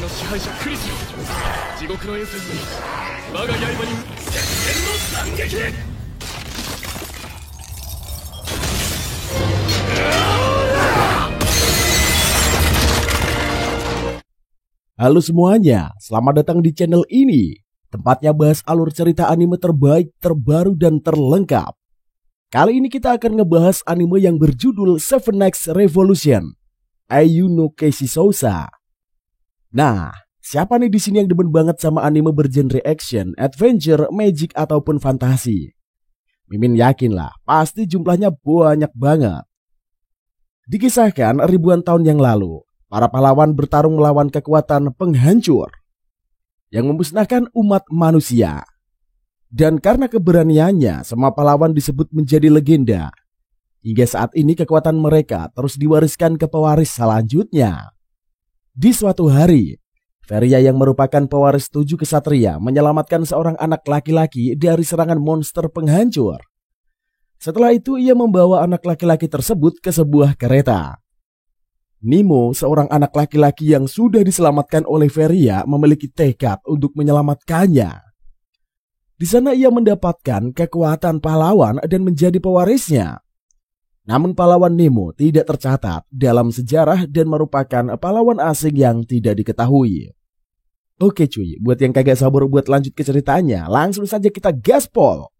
の支配者クリスよ、地獄の沿線に我が刃に絶戦の惨劇で。Halo semuanya, selamat datang di channel ini. Tempatnya bahas alur cerita anime terbaik, terbaru, dan terlengkap. Kali ini kita akan ngebahas anime yang berjudul Seven Next Revolution, Ayuno Keishisousa. Nah, siapa nih di sini yang demen banget sama anime bergenre action, adventure, magic, ataupun fantasi? Mimin yakin lah, pasti jumlahnya banyak banget. Dikisahkan ribuan tahun yang lalu, para pahlawan bertarung melawan kekuatan penghancur yang memusnahkan umat manusia. Dan karena keberaniannya, semua pahlawan disebut menjadi legenda. Hingga saat ini kekuatan mereka terus diwariskan ke pewaris selanjutnya. Di suatu hari, Feria yang merupakan pewaris 7 kesatria menyelamatkan seorang anak laki-laki dari serangan monster penghancur. Setelah itu ia membawa anak laki-laki tersebut ke sebuah kereta. Nemo, seorang anak laki-laki yang sudah diselamatkan oleh Feria, memiliki tekad untuk menyelamatkannya. Di sana ia mendapatkan kekuatan pahlawan dan menjadi pewarisnya. Namun pahlawan Nemo tidak tercatat dalam sejarah dan merupakan pahlawan asing yang tidak diketahui. Oke cuy, buat yang kagak sabar buat lanjut ke ceritanya, langsung saja kita gaspol.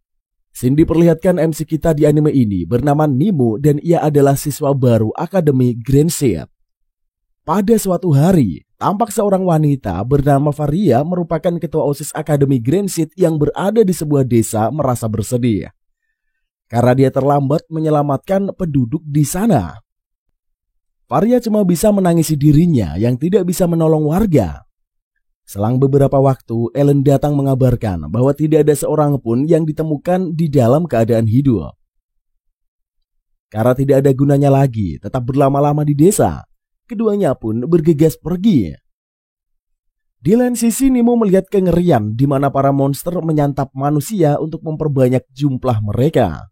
Scene diperlihatkan MC kita di anime ini bernama Nemo dan ia adalah siswa baru Akademi Grand Seed. Pada suatu hari, tampak seorang wanita bernama Faria merupakan ketua OSIS Akademi Grand Seed yang berada di sebuah desa merasa bersedih karena dia terlambat menyelamatkan penduduk di sana. Faria cuma bisa menangisi dirinya yang tidak bisa menolong warga. Selang beberapa waktu, Ellen datang mengabarkan bahwa tidak ada seorang pun yang ditemukan di dalam keadaan hidup. Karena tidak ada gunanya lagi tetap berlama-lama di desa, keduanya pun bergegas pergi. Di lain sisi, Nemo melihat kengerian di mana para monster menyantap manusia untuk memperbanyak jumlah mereka.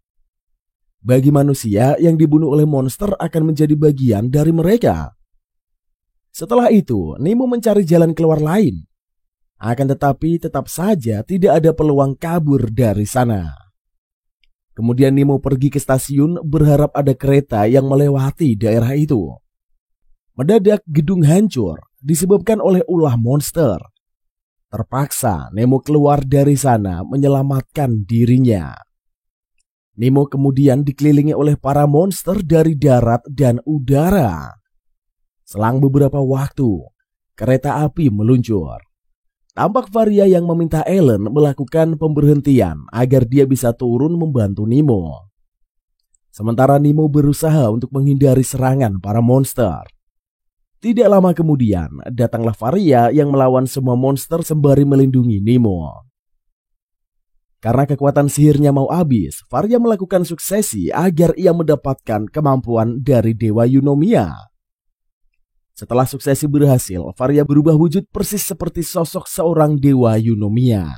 Bagi manusia yang dibunuh oleh monster akan menjadi bagian dari mereka. Setelah itu, Nemo mencari jalan keluar lain. Akan tetapi tetap saja tidak ada peluang kabur dari sana. Kemudian Nemo pergi ke stasiun berharap ada kereta yang melewati daerah itu. Mendadak gedung hancur disebabkan oleh ulah monster. Terpaksa Nemo keluar dari sana menyelamatkan dirinya. Nemo kemudian dikelilingi oleh para monster dari darat dan udara. Selang beberapa waktu, kereta api meluncur. Tampak Faria yang meminta Ellen melakukan pemberhentian agar dia bisa turun membantu Nemo. Sementara Nemo berusaha untuk menghindari serangan para monster. Tidak lama kemudian, datanglah Faria yang melawan semua monster sembari melindungi Nemo. Karena kekuatan sihirnya mau habis, Faria melakukan suksesi agar ia mendapatkan kemampuan dari Dewa Eunomia. Setelah suksesi berhasil, Faria berubah wujud persis seperti sosok seorang Dewa Eunomia.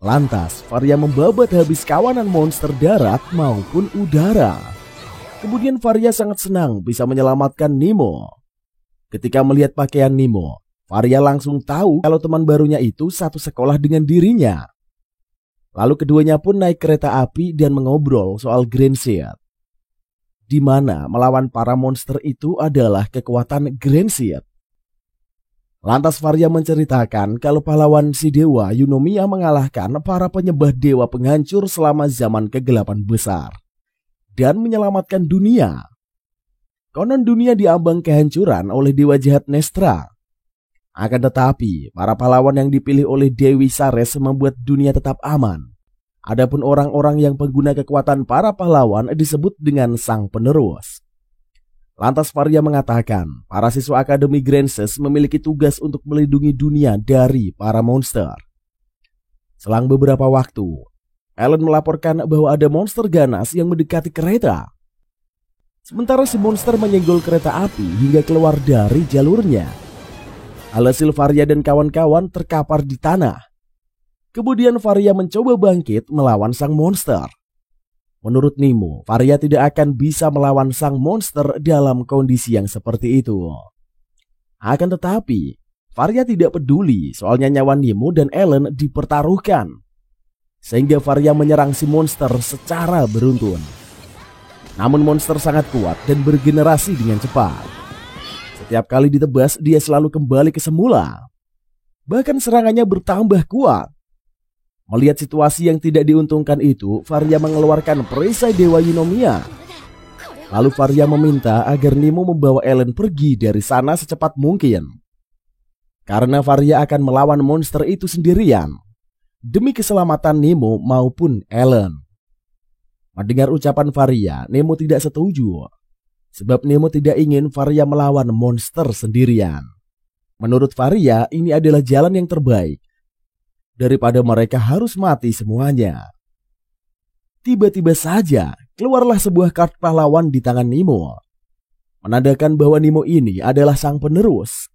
Lantas, Faria membabat habis kawanan monster darat maupun udara. Kemudian Faria sangat senang bisa menyelamatkan Nemo. Ketika melihat pakaian Nemo, Faria langsung tahu kalau teman barunya itu satu sekolah dengan dirinya. Lalu keduanya pun naik kereta api dan mengobrol soal Grand Seed, di mana melawan para monster itu adalah kekuatan Grand Seed. Lantas Faria menceritakan kalau pahlawan si Dewa Eunomia mengalahkan para penyembah dewa penghancur selama zaman kegelapan besar dan menyelamatkan dunia. Konon dunia diambang kehancuran oleh dewa jahat Nestra. Akan tetapi, para pahlawan yang dipilih oleh Dewi Sares membuat dunia tetap aman. Adapun orang-orang yang pengguna kekuatan para pahlawan disebut dengan sang penerus. Lantas Faria mengatakan, para siswa Akademi Grand Seed memiliki tugas untuk melindungi dunia dari para monster. Selang beberapa waktu, Ellen melaporkan bahwa ada monster ganas yang mendekati kereta. Sementara si monster menyenggol kereta api hingga keluar dari jalurnya. Alhasil Faria dan kawan-kawan terkapar di tanah. Kemudian Faria mencoba bangkit melawan sang monster. Menurut Nemo, Faria tidak akan bisa melawan sang monster dalam kondisi yang seperti itu. Akan tetapi, Varia tidak peduli soalnya nyawa Nemo dan Ellen dipertaruhkan. Sehingga Varia menyerang si monster secara beruntun. Namun monster sangat kuat dan bergenerasi dengan cepat. Setiap kali ditebas dia selalu kembali ke semula. Bahkan serangannya bertambah kuat. Melihat situasi yang tidak diuntungkan itu, Varia mengeluarkan perisai Dewa Eunomia. Lalu Varia meminta agar Nemo membawa Ellen pergi dari sana secepat mungkin. Karena Varia akan melawan monster itu sendirian demi keselamatan Nemo maupun Ellen. Mendengar ucapan Varia, Nemo tidak setuju. Sebab Nemo tidak ingin Varia melawan monster sendirian. Menurut Varia, ini adalah jalan yang terbaik daripada mereka harus mati semuanya. Tiba-tiba saja keluarlah sebuah kartu pahlawan di tangan Nemo, menandakan bahwa Nemo ini adalah sang penerus.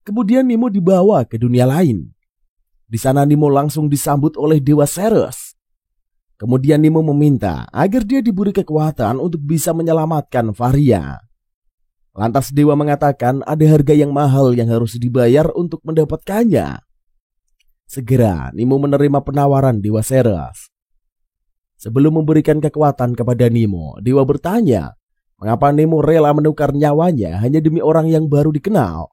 Kemudian Nemo dibawa ke dunia lain. Di sana Nemo langsung disambut oleh Dewa Ceres. Kemudian Nemo meminta agar dia diberi kekuatan untuk bisa menyelamatkan Varia. Lantas Dewa mengatakan ada harga yang mahal yang harus dibayar untuk mendapatkannya. Segera Nemo menerima penawaran Dewa Ceres. Sebelum memberikan kekuatan kepada Nemo, Dewa bertanya, mengapa Nemo rela menukar nyawanya hanya demi orang yang baru dikenal.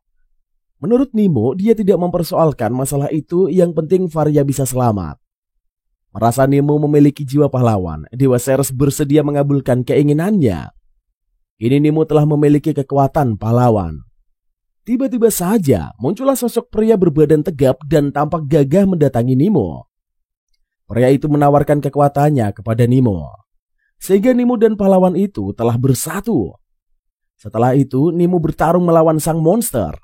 Menurut Nemo, dia tidak mempersoalkan masalah itu, yang penting Varia bisa selamat. Merasa Nemo memiliki jiwa pahlawan, Dewa Ceres bersedia mengabulkan keinginannya. Kini Nemo telah memiliki kekuatan pahlawan. Tiba-tiba saja muncullah sosok pria berbadan tegap dan tampak gagah mendatangi Nemo. Pria itu menawarkan kekuatannya kepada Nemo, sehingga Nemo dan pahlawan itu telah bersatu. Setelah itu Nemo bertarung melawan sang monster.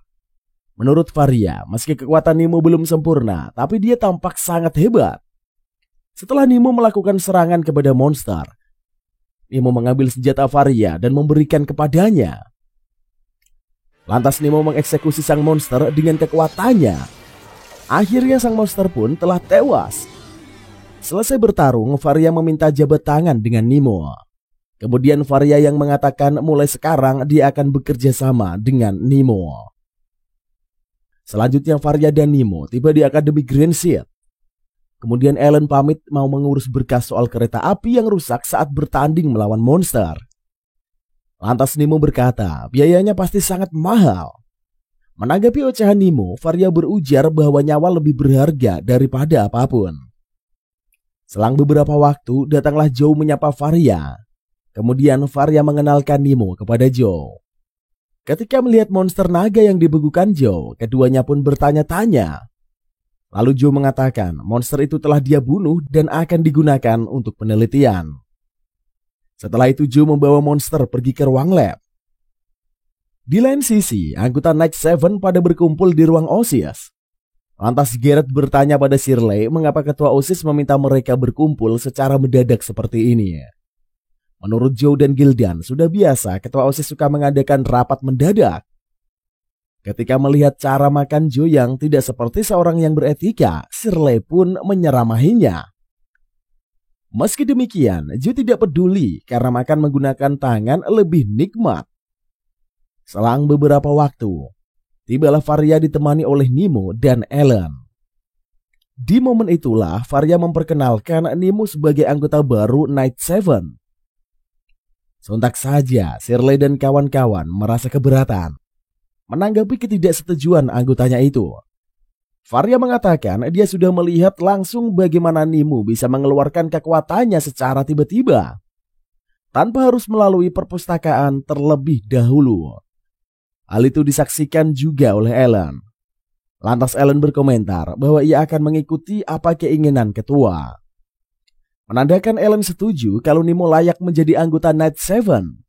Menurut Varia, meski kekuatan Nemo belum sempurna, tapi dia tampak sangat hebat. Setelah Nemo melakukan serangan kepada monster, Nemo mengambil senjata Varia dan memberikan kepadanya. Lantas Nemo mengeksekusi sang monster dengan kekuatannya. Akhirnya sang monster pun telah tewas. Selesai bertarung, Varia meminta jabat tangan dengan Nemo. Kemudian Varia yang mengatakan mulai sekarang dia akan bekerja sama dengan Nemo. Selanjutnya Varia dan Nemo tiba di Akademi Grand Seed. Kemudian Ellen pamit mau mengurus berkas soal kereta api yang rusak saat bertanding melawan monster. Lantas Nemo berkata biayanya pasti sangat mahal. Menanggapi ocehan Nemo, Varia berujar bahwa nyawa lebih berharga daripada apapun. Selang beberapa waktu datanglah Joe menyapa Varia. Kemudian Varia mengenalkan Nemo kepada Joe. Ketika melihat monster naga yang dibekukan Joe, keduanya pun bertanya-tanya. Lalu Joe mengatakan monster itu telah dia bunuh dan akan digunakan untuk penelitian. Setelah itu Joe membawa monster pergi ke ruang lab. Di lain sisi, anggota Night Seven pada berkumpul di ruang OSIS. Lantas Garrett bertanya pada Shirley mengapa ketua OSIS meminta mereka berkumpul secara mendadak seperti ini. Menurut Joe dan Gildan, sudah biasa ketua OSIS suka mengadakan rapat mendadak. Ketika melihat cara makan Joe yang tidak seperti seorang yang beretika, Shirley pun menyeramahinya. Meski demikian, Joe tidak peduli karena makan menggunakan tangan lebih nikmat. Selang beberapa waktu, tibalah Varia ditemani oleh Nemo dan Ellen. Di momen itulah Varia memperkenalkan Nemo sebagai anggota baru Night Seven. Sontak saja Shirley dan kawan-kawan merasa keberatan menanggapi ketidaksetujuan anggotanya itu. Varia mengatakan dia sudah melihat langsung bagaimana Nemo bisa mengeluarkan kekuatannya secara tiba-tiba tanpa harus melalui perpustakaan terlebih dahulu. Hal itu disaksikan juga oleh Ellen. Lantas Ellen berkomentar bahwa ia akan mengikuti apa keinginan ketua. Menandakan Ellen setuju kalau Nemo layak menjadi anggota Night Seven.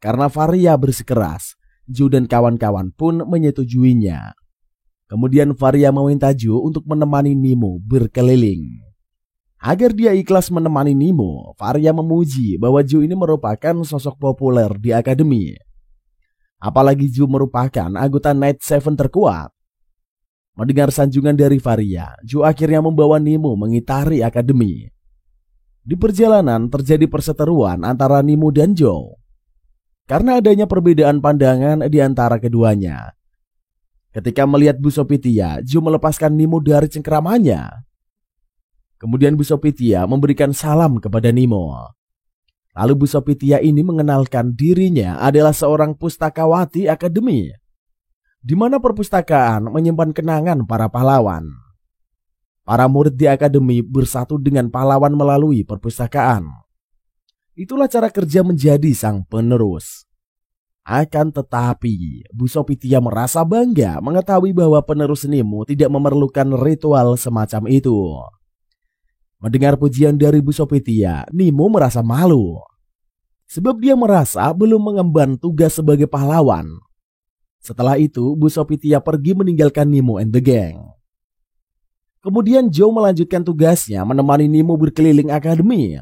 Karena Varia bersikeras, Joe dan kawan-kawan pun menyetujuinya. Kemudian Varia meminta Joe untuk menemani Nemo berkeliling. Agar dia ikhlas menemani Nemo, Varia memuji bahwa Joe ini merupakan sosok populer di akademi. Apalagi Joe merupakan anggota Night Seven terkuat. Mendengar sanjungan dari Varia, Joe akhirnya membawa Nemo mengitari akademi. Di perjalanan terjadi perseteruan antara Nemo dan Joe. Karena adanya perbedaan pandangan di antara keduanya. Ketika melihat Bu Sopitia, Joe melepaskan Nemo dari cengkeramannya. Kemudian Bu Sopitia memberikan salam kepada Nemo. Lalu Bu Sopitia ini mengenalkan dirinya adalah seorang pustakawati akademi, di mana perpustakaan menyimpan kenangan para pahlawan. Para murid di akademi bersatu dengan pahlawan melalui perpustakaan. Itulah cara kerja menjadi sang penerus. Akan tetapi, Bu Sopitia merasa bangga mengetahui bahwa penerus Nemo tidak memerlukan ritual semacam itu. Mendengar pujian dari Bu Sopitia, Nemo merasa malu. Sebab dia merasa belum mengemban tugas sebagai pahlawan. Setelah itu, Bu Sopitia pergi meninggalkan Nemo and the gang. Kemudian Joe melanjutkan tugasnya menemani Nemo berkeliling akademi.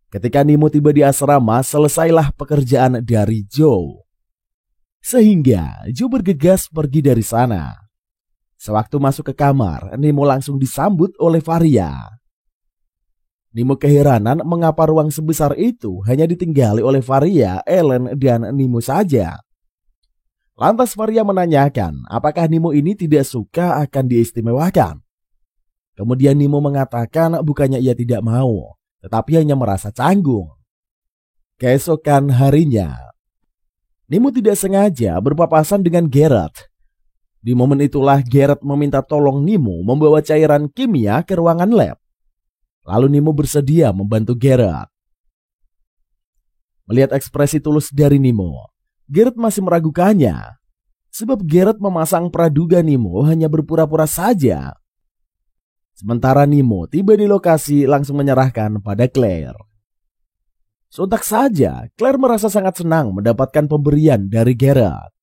Ketika Nemo tiba di asrama, selesailah pekerjaan dari Joe. Sehingga Joe bergegas pergi dari sana. Sewaktu masuk ke kamar, Nemo langsung disambut oleh Varia. Nemo keheranan mengapa ruang sebesar itu hanya ditinggali oleh Varia, Ellen, dan Nemo saja. Lantas Varia menanyakan apakah Nemo ini tidak suka akan diistimewakan. Kemudian Nemo mengatakan bukannya ia tidak mau, tetapi hanya merasa canggung. Keesokan harinya, Nemo tidak sengaja berpapasan dengan Garrett. Di momen itulah Garrett meminta tolong Nemo membawa cairan kimia ke ruangan lab. Lalu Nemo bersedia membantu Garrett. Melihat ekspresi tulus dari Nemo, Garrett masih meragukannya. Sebab Garrett memasang praduga Nemo hanya berpura-pura saja. Sementara Nemo tiba di lokasi langsung menyerahkan pada Claire. Sontak saja Claire merasa sangat senang mendapatkan pemberian dari Garrett.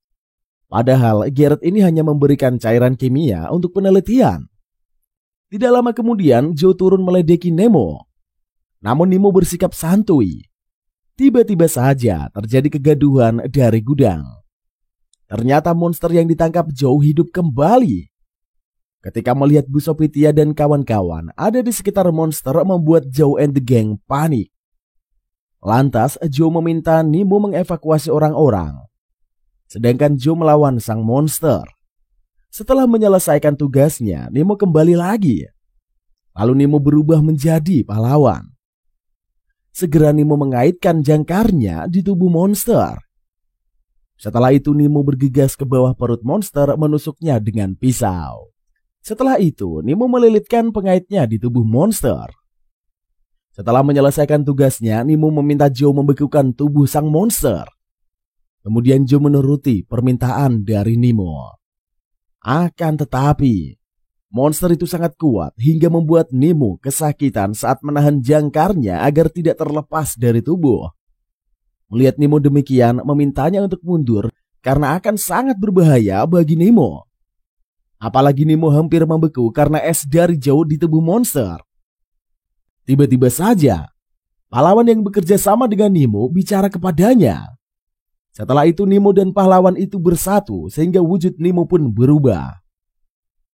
Padahal Garrett ini hanya memberikan cairan kimia untuk penelitian. Tidak lama kemudian Joe turun meledeki Nemo. Namun Nemo bersikap santuy. Tiba-tiba saja terjadi kegaduhan dari gudang. Ternyata monster yang ditangkap Joe hidup kembali. Ketika melihat Bu Sopitia dan kawan-kawan ada di sekitar monster membuat Joe and the gang panik. Lantas Joe meminta Nemo mengevakuasi orang-orang. Sedangkan Joe melawan sang monster. Setelah menyelesaikan tugasnya, Nemo kembali lagi. Lalu Nemo berubah menjadi pahlawan. Segera Nemo mengaitkan jangkarnya di tubuh monster. Setelah itu Nemo bergegas ke bawah perut monster menusuknya dengan pisau. Setelah itu Nemo melilitkan pengaitnya di tubuh monster. Setelah menyelesaikan tugasnya, Nemo meminta Joe membekukan tubuh sang monster. Kemudian Joe menuruti permintaan dari Nemo. Akan tetapi, monster itu sangat kuat hingga membuat Nemo kesakitan saat menahan jangkarnya agar tidak terlepas dari tubuh. Melihat Nemo demikian, memintanya untuk mundur karena akan sangat berbahaya bagi Nemo. Apalagi Nemo hampir membeku karena es dari Joe di tubuh monster. Tiba-tiba saja, pahlawan yang bekerja sama dengan Nemo bicara kepadanya. Setelah itu Nemo dan pahlawan itu bersatu sehingga wujud Nemo pun berubah.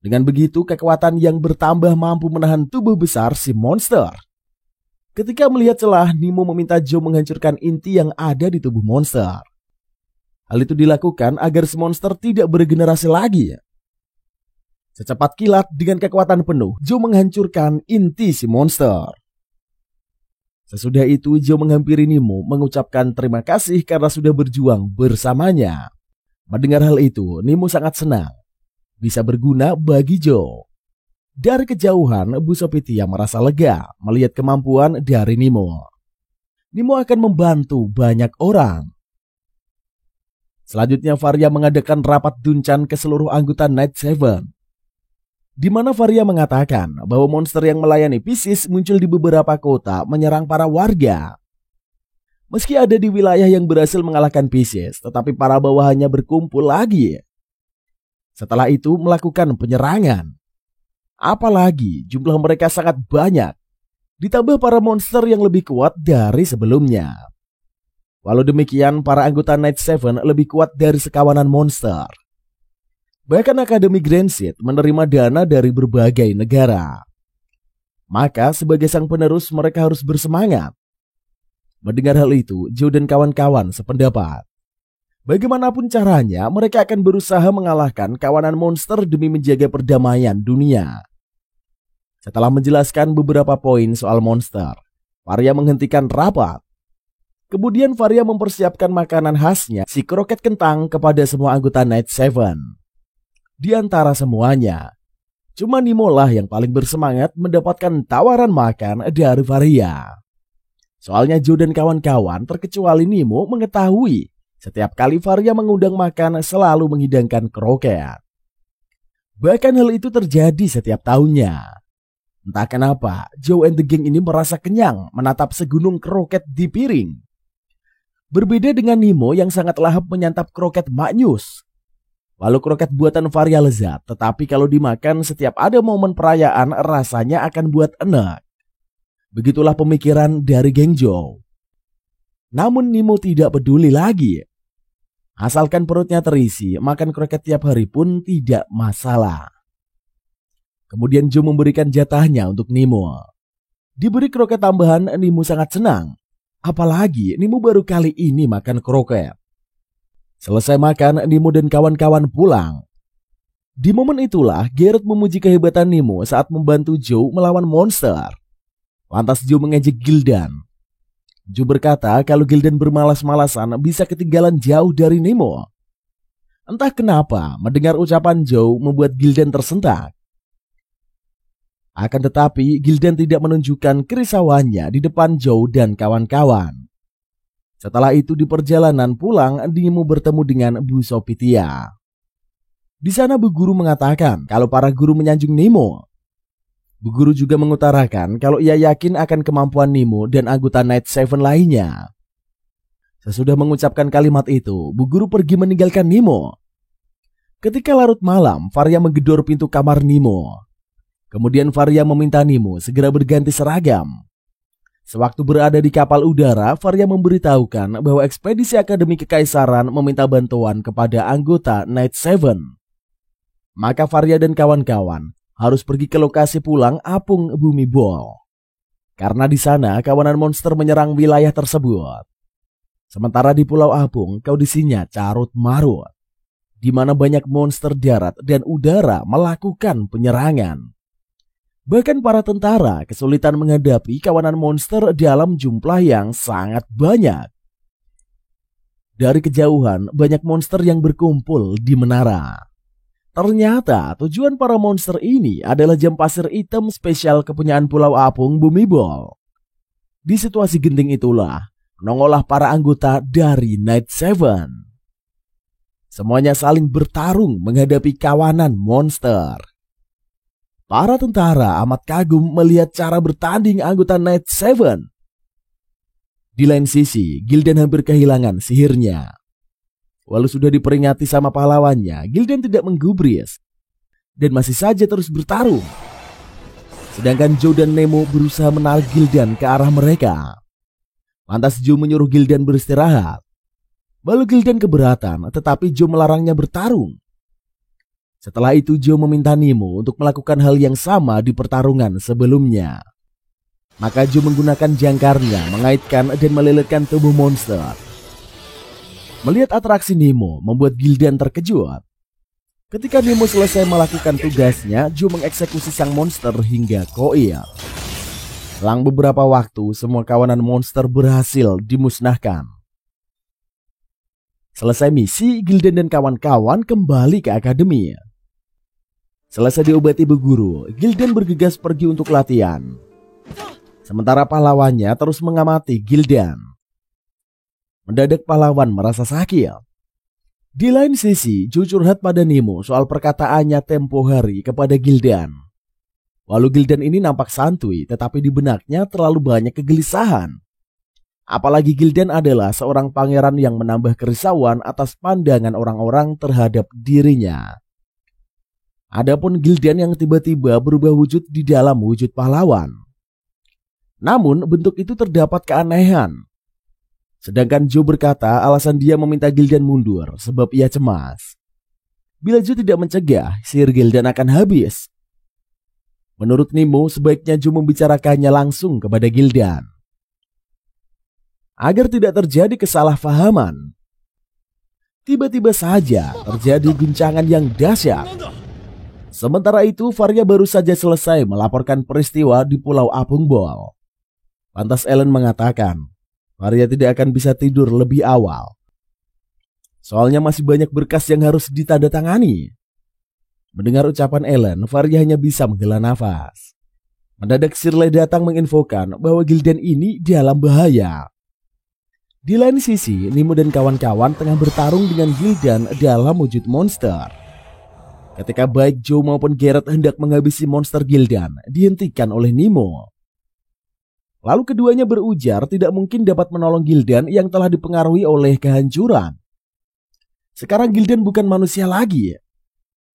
Dengan begitu kekuatan yang bertambah mampu menahan tubuh besar si monster. Ketika melihat celah, Nemo meminta Joe menghancurkan inti yang ada di tubuh monster. Hal itu dilakukan agar si monster tidak beregenerasi lagi. Secepat kilat dengan kekuatan penuh, Joe menghancurkan inti si monster. Sesudah itu Joe menghampiri Nemo mengucapkan terima kasih karena sudah berjuang bersamanya. Mendengar hal itu, Nemo sangat senang. Bisa berguna bagi Joe. Dari kejauhan, Bu Sopitia merasa lega melihat kemampuan dari Nemo. Nemo akan membantu banyak orang. Selanjutnya Varia mengadakan rapat duncan ke seluruh anggota Night Seven. Di mana Varia mengatakan bahwa monster yang melayani Pisces muncul di beberapa kota menyerang para warga. Meski ada di wilayah yang berhasil mengalahkan Pisces, tetapi para bawahannya berkumpul lagi. Setelah itu melakukan penyerangan. Apalagi jumlah mereka sangat banyak, ditambah para monster yang lebih kuat dari sebelumnya. Walau demikian, para anggota Night Seven lebih kuat dari sekawanan monster. Bahkan Akademi Grand Seed menerima dana dari berbagai negara. Maka sebagai sang penerus mereka harus bersemangat. Mendengar hal itu, Joe dan kawan-kawan sependapat. Bagaimanapun caranya, mereka akan berusaha mengalahkan kawanan monster demi menjaga perdamaian dunia. Setelah menjelaskan beberapa poin soal monster, Varia menghentikan rapat. Kemudian Varia mempersiapkan makanan khasnya, si kroket kentang, kepada semua anggota Night Seven. Di antara semuanya, cuma Nemo lah yang paling bersemangat mendapatkan tawaran makan dari Varia. Soalnya Joe dan kawan-kawan, terkecuali Nemo, mengetahui setiap kali Varia mengundang makan selalu menghidangkan kroket. Bahkan hal itu terjadi setiap tahunnya. Entah kenapa, Joe and the Gang ini merasa kenyang menatap segunung kroket di piring. Berbeda dengan Nemo yang sangat lahap menyantap kroket maknyus. Walau kroket buatan Varia lezat, tetapi kalau dimakan setiap ada momen perayaan rasanya akan buat enak. Begitulah pemikiran dari geng Joe. Namun Nemo tidak peduli lagi. Asalkan perutnya terisi, makan kroket tiap hari pun tidak masalah. Kemudian Joe memberikan jatahnya untuk Nemo. Diberi kroket tambahan, Nemo sangat senang. Apalagi Nemo baru kali ini makan kroket. Selesai makan, Nemo dan kawan-kawan pulang. Di momen itulah Garrett memuji kehebatan Nemo saat membantu Joe melawan monster. Lantas Joe mengejek Gildan. Joe berkata kalau Gildan bermalas-malasan bisa ketinggalan jauh dari Nemo. Entah kenapa mendengar ucapan Joe membuat Gildan tersentak. Akan tetapi Gildan tidak menunjukkan kerisauannya di depan Joe dan kawan-kawan. Setelah itu di perjalanan pulang, Nemo bertemu dengan Bu Sopitia. Di sana Bu Guru mengatakan kalau para guru menyanjung Nemo. Bu Guru juga mengutarakan kalau ia yakin akan kemampuan Nemo dan anggota Night Seven lainnya. Sesudah mengucapkan kalimat itu, Bu Guru pergi meninggalkan Nemo. Ketika larut malam, Varia menggedor pintu kamar Nemo. Kemudian Varia meminta Nemo segera berganti seragam. Sewaktu berada di kapal udara, Varia memberitahukan bahwa ekspedisi Akademi Kekaisaran meminta bantuan kepada anggota Night Seven. Maka Varia dan kawan-kawan harus pergi ke lokasi pulang apung Bumi Ball. Karena di sana kawanan monster menyerang wilayah tersebut. Sementara di Pulau Apung kondisinya carut marut, di mana banyak monster darat dan udara melakukan penyerangan. Bahkan para tentara kesulitan menghadapi kawanan monster dalam jumlah yang sangat banyak. Dari kejauhan banyak monster yang berkumpul di menara. Ternyata tujuan para monster ini adalah jam pasir hitam spesial kepunyaan Pulau Apung Bumi Ball. Di situasi genting itulah nongollah para anggota dari Night Seven. Semuanya saling bertarung menghadapi kawanan monster. Para tentara amat kagum melihat cara bertanding anggota Night Seven. Di lain sisi, Gildan hampir kehilangan sihirnya. Walau sudah diperingati sama pahlawannya, Gildan tidak menggubris dan masih saja terus bertarung. Sedangkan Joe dan Nemo berusaha menarik Gildan ke arah mereka. Lantas Joe menyuruh Gildan beristirahat. Lalu Gildan keberatan, tetapi Joe melarangnya bertarung. Setelah itu Joe meminta Nemo untuk melakukan hal yang sama di pertarungan sebelumnya. Maka Joe menggunakan jangkarnya mengaitkan dan melilitkan tubuh monster. Melihat atraksi Nemo membuat Gildan terkejut. Ketika Nemo selesai melakukan tugasnya, Joe mengeksekusi sang monster hingga koil. Selang beberapa waktu, semua kawanan monster berhasil dimusnahkan. Selesai misi, Gildan dan kawan-kawan kembali ke akademi. Selesai diobati Bu Guru, Gildan bergegas pergi untuk latihan. Sementara pahlawannya terus mengamati Gildan. Mendadak pahlawan merasa sakit. Di lain sisi, Joe curhat pada Nemo soal perkataannya tempo hari kepada Gildan. Walau Gildan ini nampak santuy, tetapi di benaknya terlalu banyak kegelisahan. Apalagi Gildan adalah seorang pangeran yang menambah kerisauan atas pandangan orang-orang terhadap dirinya. Adapun Gildan yang tiba-tiba berubah wujud di dalam wujud pahlawan. Namun bentuk itu terdapat keanehan. Sedangkan Joe berkata alasan dia meminta Gildan mundur sebab ia cemas. Bila Joe tidak mencegah, sihir Gildan akan habis. Menurut Nemo, sebaiknya Joe membicarakannya langsung kepada Gildan. Agar tidak terjadi kesalahpahaman. Tiba-tiba saja terjadi guncangan yang dahsyat. Sementara itu, Varia baru saja selesai melaporkan peristiwa di Pulau Apung Bol. Lantas Ellen mengatakan, Varia tidak akan bisa tidur lebih awal. Soalnya masih banyak berkas yang harus ditandatangani. Mendengar ucapan Ellen, Varia hanya bisa menghela nafas. Mendadak Shirley datang menginfokan bahwa Gildan ini dalam bahaya. Di lain sisi, Nemo dan kawan-kawan tengah bertarung dengan Gildan dalam wujud monster. Ketika baik Joe maupun Garrett hendak menghabisi monster Gildan, dihentikan oleh Nemo. Lalu keduanya berujar tidak mungkin dapat menolong Gildan yang telah dipengaruhi oleh kehancuran. Sekarang Gildan bukan manusia lagi.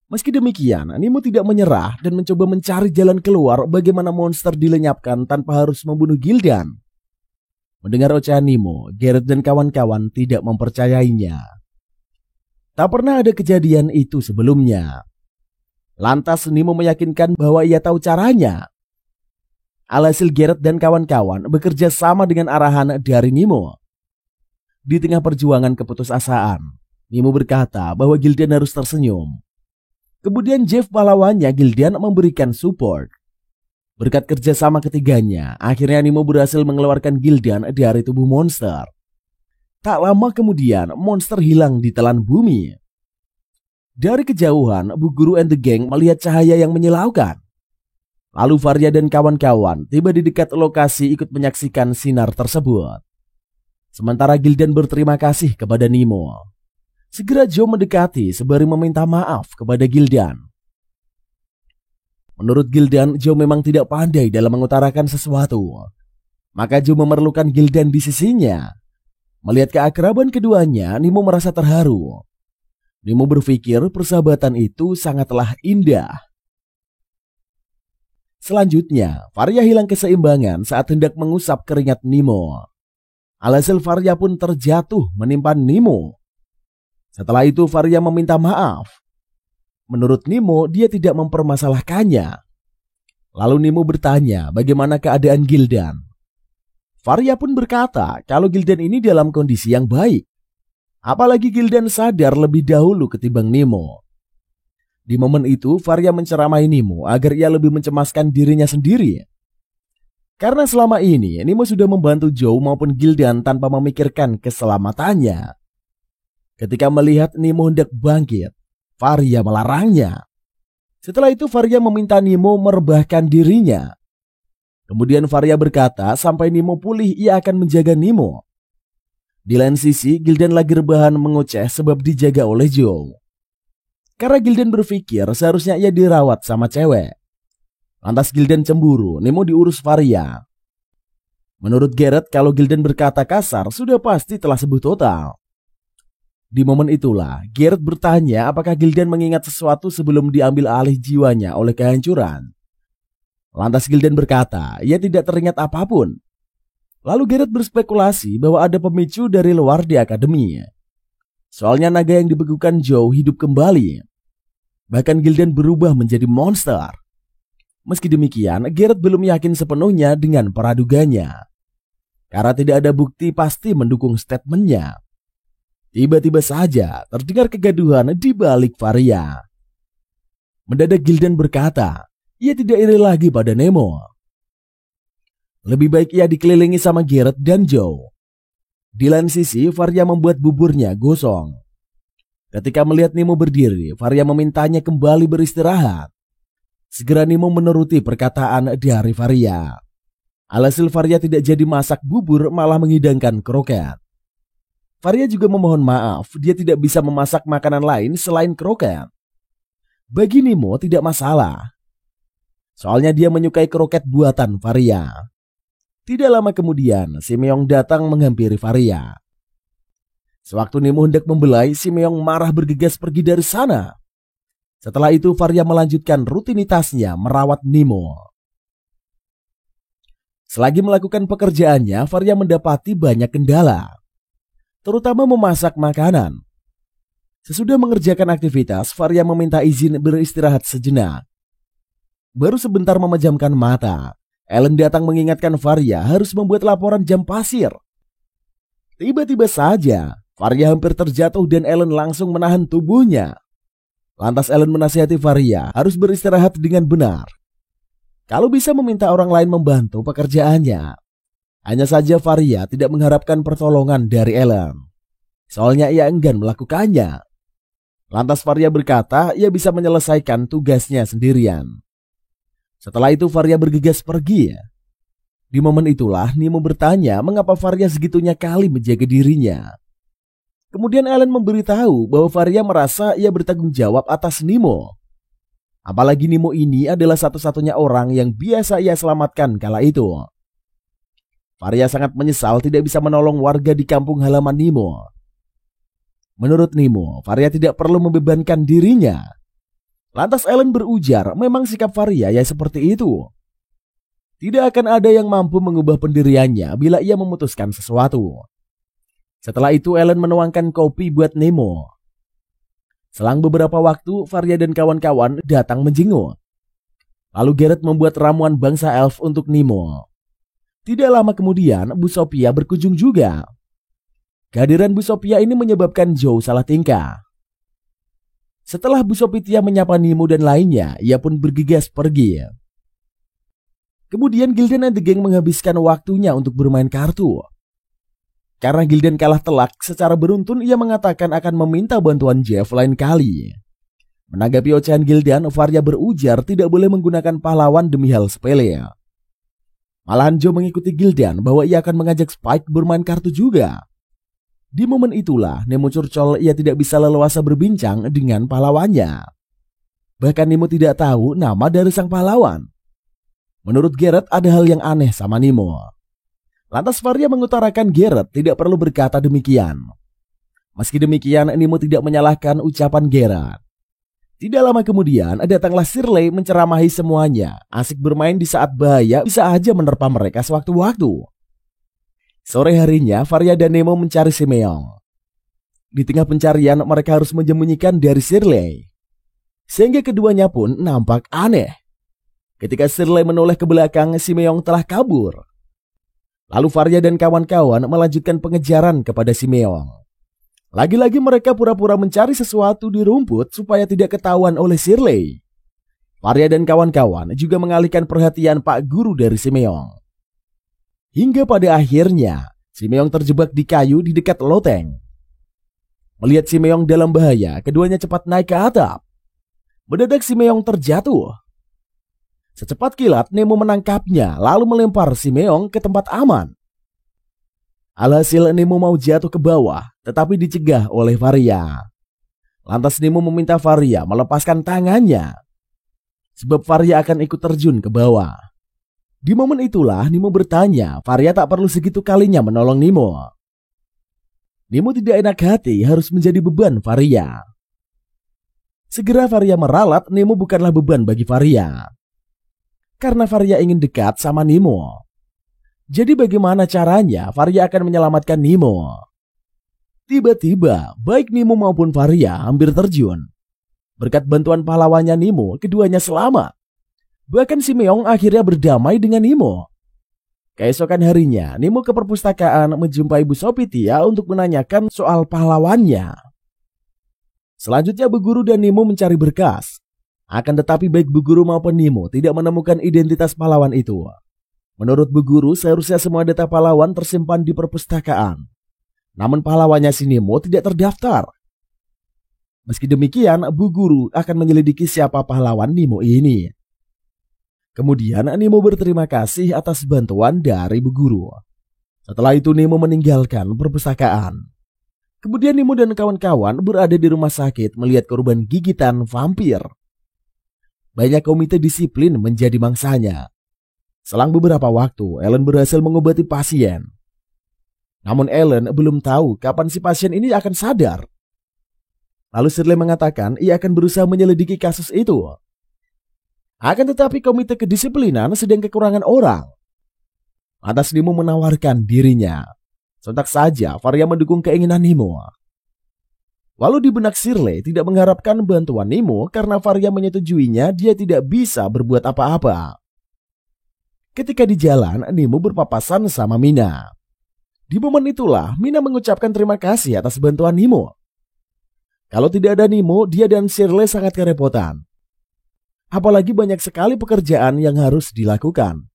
Meski demikian, Nemo tidak menyerah dan mencoba mencari jalan keluar bagaimana monster dilenyapkan tanpa harus membunuh Gildan. Mendengar ocehan Nemo, Garrett dan kawan-kawan tidak mempercayainya. Tak pernah ada kejadian itu sebelumnya. Lantas Nemo meyakinkan bahwa ia tahu caranya. Alhasil Garrett dan kawan-kawan bekerja sama dengan arahan dari Nemo. Di tengah perjuangan keputusasaan, Nemo berkata bahwa Gildan harus tersenyum. Kemudian Jeff pahlawannya Gildan memberikan support. Berkat kerjasama ketiganya, akhirnya Nemo berhasil mengeluarkan Gildan dari tubuh monster. Tak lama kemudian, monster hilang di telan bumi. Dari kejauhan, Bu Guru and the Gang melihat cahaya yang menyilaukan. Lalu Varia dan kawan-kawan tiba di dekat lokasi ikut menyaksikan sinar tersebut. Sementara Gildan berterima kasih kepada Nemo. Segera Joe mendekati sembari meminta maaf kepada Gildan. Menurut Gildan, Joe memang tidak pandai dalam mengutarakan sesuatu. Maka Joe memerlukan Gildan di sisinya. Melihat keakraban keduanya, Nemo merasa terharu. Nemo berpikir persahabatan itu sangatlah indah. Selanjutnya, Varia hilang keseimbangan saat hendak mengusap keringat Nemo. Alhasil Varia pun terjatuh menimpa Nemo. Setelah itu Varia meminta maaf. Menurut Nemo, dia tidak mempermasalahkannya. Lalu Nemo bertanya bagaimana keadaan Gildan. Varia pun berkata kalau Gildan ini dalam kondisi yang baik. Apalagi Gildan sadar lebih dahulu ketimbang Nemo. Di momen itu Varia menceramai Nemo agar ia lebih mencemaskan dirinya sendiri. Karena selama ini Nemo sudah membantu Joe maupun Gildan tanpa memikirkan keselamatannya. Ketika melihat Nemo hendak bangkit, Varia melarangnya. Setelah itu Varia meminta Nemo merebahkan dirinya. Kemudian Varia berkata sampai Nemo pulih ia akan menjaga Nemo. Di lain sisi Gildan lagi rebahan mengoceh sebab dijaga oleh Joe. Karena Gildan berpikir seharusnya ia dirawat sama cewek. Lantas Gildan cemburu Nemo diurus Varia. Menurut Garrett kalau Gildan berkata kasar sudah pasti telah sembuh total. Di momen itulah, Garrett bertanya apakah Gildan mengingat sesuatu sebelum diambil alih jiwanya oleh kehancuran. Lantas Gildan berkata, ia tidak teringat apapun. Lalu Garrett berspekulasi bahwa ada pemicu dari luar di akademi. Soalnya naga yang dibekukan Joe hidup kembali. Bahkan Gildan berubah menjadi monster. Meski demikian, Garrett belum yakin sepenuhnya dengan praduganya. Karena tidak ada bukti pasti mendukung statementnya. Tiba-tiba saja terdengar kegaduhan di balik Varia. Mendadak Gildan berkata, ia tidak iri lagi pada Nemo. Lebih baik ia dikelilingi sama Garrett dan Joe. Di lain sisi, Varia membuat buburnya gosong. Ketika melihat Nemo berdiri, Varia memintanya kembali beristirahat. Segera Nemo menuruti perkataan dari Varia. Alhasil Varia tidak jadi masak bubur, malah menghidangkan kroket. Varia juga memohon maaf, dia tidak bisa memasak makanan lain selain kroket. Bagi Nemo tidak masalah. Soalnya dia menyukai kroket buatan Varia. Tidak lama kemudian, si Meong datang menghampiri Varia. Sewaktu Nemo hendak membelai, si Meong marah bergegas pergi dari sana. Setelah itu Varia melanjutkan rutinitasnya merawat Nemo. Selagi melakukan pekerjaannya, Varia mendapati banyak kendala. Terutama memasak makanan. Sesudah mengerjakan aktivitas, Varia meminta izin beristirahat sejenak. Baru sebentar memejamkan mata, Ellen datang mengingatkan Varia harus membuat laporan jam pasir. Tiba-tiba saja, Varia hampir terjatuh dan Ellen langsung menahan tubuhnya. Lantas Ellen menasihati Varia harus beristirahat dengan benar. Kalau bisa meminta orang lain membantu pekerjaannya. Hanya saja Varia tidak mengharapkan pertolongan dari Ellen. Soalnya ia enggan melakukannya. Lantas Varia berkata ia bisa menyelesaikan tugasnya sendirian. Setelah itu Varia bergegas pergi. Di momen itulah Nemo bertanya mengapa Varia segitunya kali menjaga dirinya. Kemudian Ellen memberitahu bahwa Varia merasa ia bertanggung jawab atas Nemo. Apalagi Nemo ini adalah satu-satunya orang yang biasa ia selamatkan kala itu. Varia sangat menyesal tidak bisa menolong warga di kampung halaman Nemo. Menurut Nemo, Varia tidak perlu membebankan dirinya. Lantas Ellen berujar memang sikap Varia ya seperti itu. Tidak akan ada yang mampu mengubah pendiriannya bila ia memutuskan sesuatu. Setelah itu Ellen menuangkan kopi buat Nemo. Selang beberapa waktu, Varia dan kawan-kawan datang menjenguk. Lalu Garrett membuat ramuan bangsa elf untuk Nemo. Tidak lama kemudian, Bu Sophia berkunjung juga. Kehadiran Bu Sophia ini menyebabkan Joe salah tingkah. Setelah Bu Sophia menyapa Nemo dan lainnya, ia pun bergegas pergi. Kemudian Gildan and the Gang menghabiskan waktunya untuk bermain kartu. Karena Gildan kalah telak, secara beruntun ia mengatakan akan meminta bantuan Jeff lain kali. Menanggapi ocehan Gildan, Varia berujar tidak boleh menggunakan pahlawan demi hal sepele. Malahan Joe mengikuti Gildan bahwa ia akan mengajak Spike bermain kartu juga. Di momen itulah Nemo curcol ia tidak bisa leluasa berbincang dengan pahlawannya. Bahkan Nemo tidak tahu nama dari sang pahlawan. Menurut Garrett ada hal yang aneh sama Nemo. Lantas Varia mengutarakan Garrett tidak perlu berkata demikian. Meski demikian, Nemo tidak menyalahkan ucapan Garrett. Tidak lama kemudian, datanglah Shirley menceramahi semuanya. Asik bermain di saat bahaya bisa aja menerpa mereka sewaktu-waktu. Sore harinya, Varia dan Nemo mencari si Meong. Di tengah pencarian, mereka harus menyembunyikan dari Shirley. Sehingga keduanya pun nampak aneh. Ketika Shirley menoleh ke belakang, si Meong telah kabur. Lalu Varia dan kawan-kawan melanjutkan pengejaran kepada si Meong. Lagi-lagi mereka pura-pura mencari sesuatu di rumput supaya tidak ketahuan oleh Shirley. Varia dan kawan-kawan juga mengalihkan perhatian Pak Guru dari si Meong. Hingga pada akhirnya, si Meong terjebak di kayu di dekat loteng. Melihat si Meong dalam bahaya, keduanya cepat naik ke atap. Mendadak si Meong terjatuh. Secepat kilat Nemo menangkapnya lalu melempar si Meong ke tempat aman. Alhasil Nemo mau jatuh ke bawah tetapi dicegah oleh Varia. Lantas Nemo meminta Varia melepaskan tangannya. Sebab Varia akan ikut terjun ke bawah. Di momen itulah Nemo bertanya Varia tak perlu segitu kalinya menolong Nemo. Nemo tidak enak hati harus menjadi beban Varia. Segera Varia meralat Nemo bukanlah beban bagi Varia. Karena Varia ingin dekat sama Nemo. Jadi bagaimana caranya Varia akan menyelamatkan Nemo? Tiba-tiba baik Nemo maupun Varia hampir terjun. Berkat bantuan pahlawannya Nemo, keduanya selamat. Bahkan si Meong akhirnya berdamai dengan Nemo. Keesokan harinya, Nemo ke perpustakaan menjumpai Bu Sophia untuk menanyakan soal pahlawannya. Selanjutnya Bu Guru dan Nemo mencari berkas. Akan tetapi baik Bu Guru maupun Nemo tidak menemukan identitas pahlawan itu. Menurut Bu Guru, seharusnya semua data pahlawan tersimpan di perpustakaan. Namun pahlawannya si Nemo tidak terdaftar. Meski demikian, Bu Guru akan menyelidiki siapa pahlawan Nemo ini. Kemudian Nemo berterima kasih atas bantuan dari Bu Guru. Setelah itu Nemo meninggalkan perpustakaan. Kemudian Nemo dan kawan-kawan berada di rumah sakit melihat korban gigitan vampir. Banyak komite disiplin menjadi mangsanya. Selang beberapa waktu, Ellen berhasil mengobati pasien. Namun Ellen belum tahu kapan si pasien ini akan sadar. Lalu Shirley mengatakan ia akan berusaha menyelidiki kasus itu. Akan tetapi komite kedisiplinan sedang kekurangan orang. Lantas Nemo menawarkan dirinya. Sontak saja Varia mendukung keinginan Nemo. Walau di benak Shirley tidak mengharapkan bantuan Nemo karena Varia menyetujuinya dia tidak bisa berbuat apa-apa. Ketika di jalan, Nemo berpapasan sama Mina. Di momen itulah Mina mengucapkan terima kasih atas bantuan Nemo. Kalau tidak ada Nemo, dia dan Shirley sangat kerepotan. Apalagi banyak sekali pekerjaan yang harus dilakukan.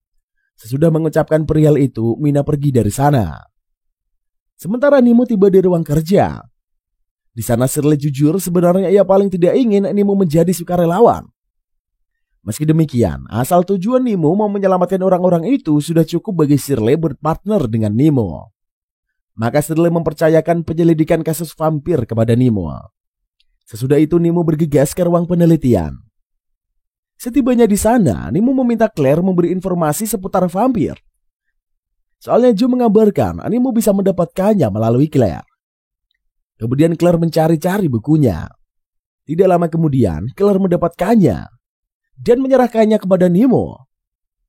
Sesudah mengucapkan perihal itu, Mina pergi dari sana. Sementara Nemo tiba di ruang kerja. Di sana Shirley jujur sebenarnya ia paling tidak ingin Nemo menjadi sukarelawan. Meski demikian, asal tujuan Nemo mau menyelamatkan orang-orang itu sudah cukup bagi Shirley berpartner dengan Nemo. Maka Shirley mempercayakan penyelidikan kasus vampir kepada Nemo. Sesudah itu Nemo bergegas ke ruang penelitian. Setibanya di sana, Nemo meminta Claire memberi informasi seputar vampir. Soalnya Joe mengabarkan Nemo bisa mendapatkannya melalui Claire. Kemudian Claire mencari-cari bukunya. Tidak lama kemudian, Claire mendapatkannya dan menyerahkannya kepada Nemo.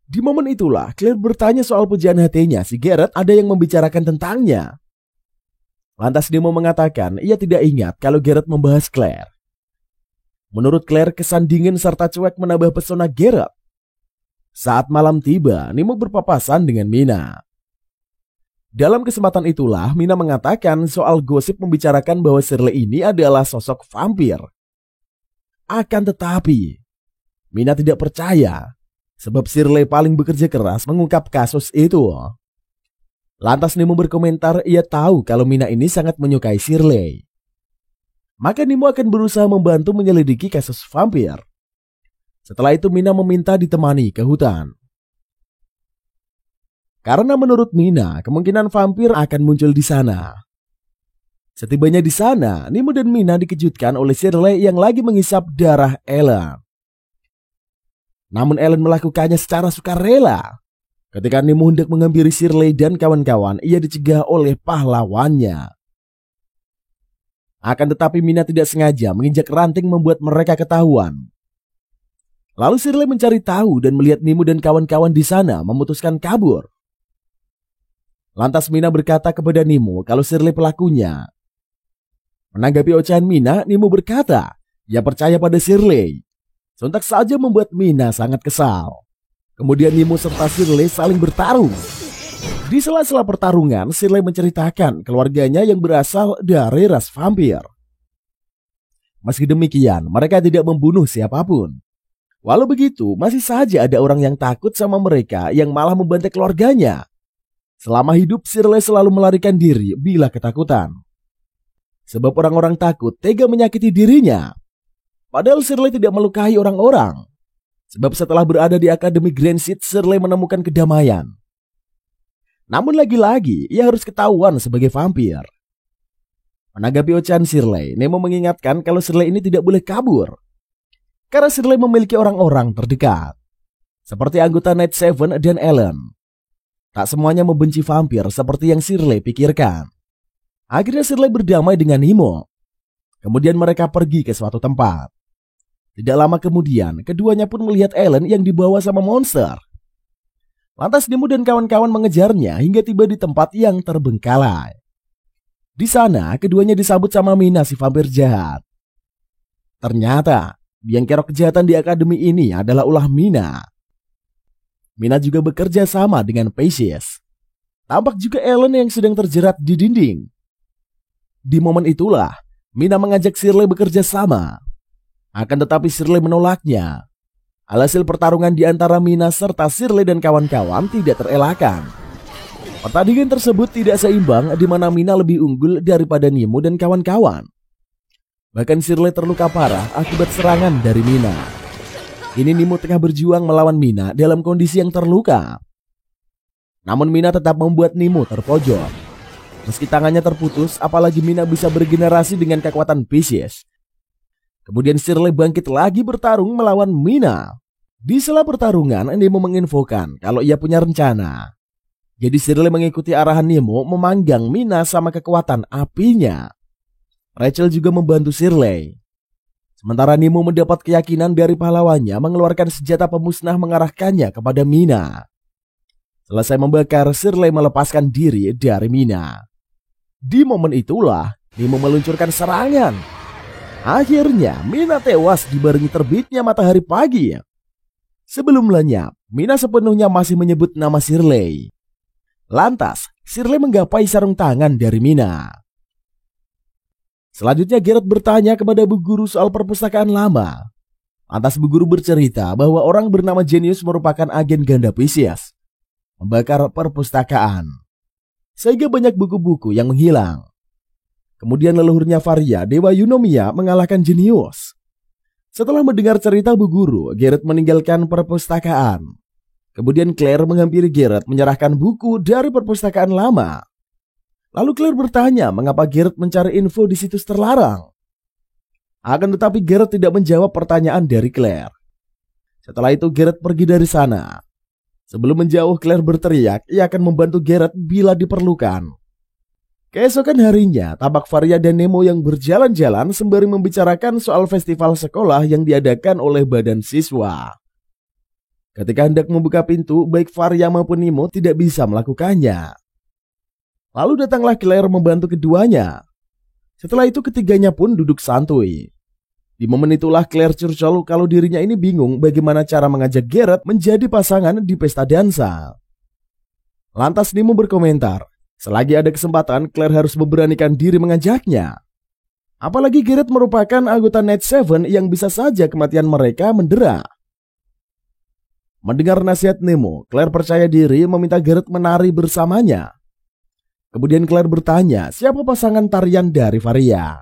Di momen itulah Claire bertanya soal pujaan hatinya si Garrett ada yang membicarakan tentangnya. Lantas Nemo mengatakan ia tidak ingat kalau Garrett membahas Claire. Menurut Claire, kesan dingin serta cuek menambah pesona Garrett. Saat malam tiba, Nemo berpapasan dengan Mina. Dalam kesempatan itulah Mina mengatakan soal gosip membicarakan bahwa Shirley ini adalah sosok vampir. Akan tetapi Mina tidak percaya, sebab Shirley paling bekerja keras mengungkap kasus itu. Lantas Nemo berkomentar ia tahu kalau Mina ini sangat menyukai Shirley. Maka Nemo akan berusaha membantu menyelidiki kasus vampir. Setelah itu Mina meminta ditemani ke hutan. Karena menurut Mina, kemungkinan vampir akan muncul di sana. Setibanya di sana, Nemo dan Mina dikejutkan oleh Shirley yang lagi menghisap darah Ellen. Namun Ellen melakukannya secara sukarela. Ketika Nemo hendak menghampiri Shirley dan kawan-kawan, ia dicegah oleh pahlawannya. Akan tetapi Mina tidak sengaja menginjak ranting membuat mereka ketahuan. Lalu Shirley mencari tahu dan melihat Nemo dan kawan-kawan di sana memutuskan kabur. Lantas Mina berkata kepada Nemo kalau Shirley pelakunya. Menanggapi ocehan Mina, Nemo berkata, ia percaya pada Shirley. Sontak saja membuat Mina sangat kesal. Kemudian Nemo serta Shirley saling bertarung. Di sela-sela pertarungan, Shirley menceritakan keluarganya yang berasal dari ras vampir. Meski demikian, mereka tidak membunuh siapapun. Walau begitu, masih saja ada orang yang takut sama mereka yang malah membantai keluarganya. Selama hidup, Shirley selalu melarikan diri bila ketakutan. Sebab orang-orang takut tega menyakiti dirinya. Padahal Shirley tidak melukai orang-orang. Sebab setelah berada di Akademi Grand Seed, Shirley menemukan kedamaian. Namun lagi-lagi, ia harus ketahuan sebagai vampir. Menanggapi ocehan Shirley, Nemo mengingatkan kalau Shirley ini tidak boleh kabur. Karena Shirley memiliki orang-orang terdekat. Seperti anggota Night Seven dan Ellen. Tak semuanya membenci vampir seperti yang Shirley pikirkan. Akhirnya Shirley berdamai dengan Nemo. Kemudian mereka pergi ke suatu tempat. Tidak lama kemudian, keduanya pun melihat Ellen yang dibawa sama monster. Lantas Nemo dan kawan-kawan mengejarnya hingga tiba di tempat yang terbengkalai. Di sana, keduanya disambut sama Mina si vampir jahat. Ternyata, biang kerok kejahatan di akademi ini adalah ulah Mina. Mina juga bekerja sama dengan Pisces. Tampak juga Ellen yang sedang terjerat di dinding. Di momen itulah, Mina mengajak Shirley bekerja sama. Akan tetapi Shirley menolaknya. Alhasil pertarungan di antara Mina serta Shirley dan kawan-kawan tidak terelakkan. Pertandingan tersebut tidak seimbang di mana Mina lebih unggul daripada Nemo dan kawan-kawan. Bahkan Shirley terluka parah akibat serangan dari Mina. Kini Nemo tengah berjuang melawan Mina dalam kondisi yang terluka. Namun Mina tetap membuat Nemo terpojok. Meski tangannya terputus, apalagi Mina bisa beregenerasi dengan kekuatan Pisces. Kemudian Shirley bangkit lagi bertarung melawan Mina. Di sela pertarungan, Nemo menginfokan kalau ia punya rencana. Jadi Shirley mengikuti arahan Nemo memanggang Mina sama kekuatan apinya. Rachel juga membantu Shirley. Sementara Nemo mendapat keyakinan dari pahlawannya mengeluarkan senjata pemusnah mengarahkannya kepada Mina. Selesai membakar, Shirley melepaskan diri dari Mina. Di momen itulah Nemo meluncurkan serangan. Akhirnya Mina tewas dibarengi terbitnya matahari pagi. Sebelum lenyap, Mina sepenuhnya masih menyebut nama Shirley. Lantas Shirley menggapai sarung tangan dari Mina. Selanjutnya Garrett bertanya kepada Bu Guru soal perpustakaan lama. Lantas Bu Guru bercerita bahwa orang bernama Genius merupakan agen ganda Pisces, membakar perpustakaan, sehingga banyak buku-buku yang menghilang. Kemudian leluhurnya Varia, Dewa Eunomia, mengalahkan Genius. Setelah mendengar cerita Bu Guru, Garrett meninggalkan perpustakaan. Kemudian Claire menghampiri Garrett menyerahkan buku dari perpustakaan lama. Lalu Claire bertanya mengapa Garrett mencari info di situs terlarang. Akan tetapi Garrett tidak menjawab pertanyaan dari Claire. Setelah itu Garrett pergi dari sana. Sebelum menjauh, Claire berteriak ia akan membantu Garrett bila diperlukan. Keesokan harinya, tampak Varia dan Nemo yang berjalan-jalan sembari membicarakan soal festival sekolah yang diadakan oleh badan siswa. Ketika hendak membuka pintu, baik Varia maupun Nemo tidak bisa melakukannya. Lalu datanglah Claire membantu keduanya. Setelah itu ketiganya pun duduk santuy. Di momen itulah Claire curcol kalau dirinya ini bingung bagaimana cara mengajak Garrett menjadi pasangan di pesta dansa. Lantas Nemo berkomentar, selagi ada kesempatan Claire harus memberanikan diri mengajaknya. Apalagi Garrett merupakan anggota Night Seven yang bisa saja kematian mereka mendera. Mendengar nasihat Nemo, Claire percaya diri meminta Garrett menari bersamanya. Kemudian Claire bertanya siapa pasangan tarian dari Varia.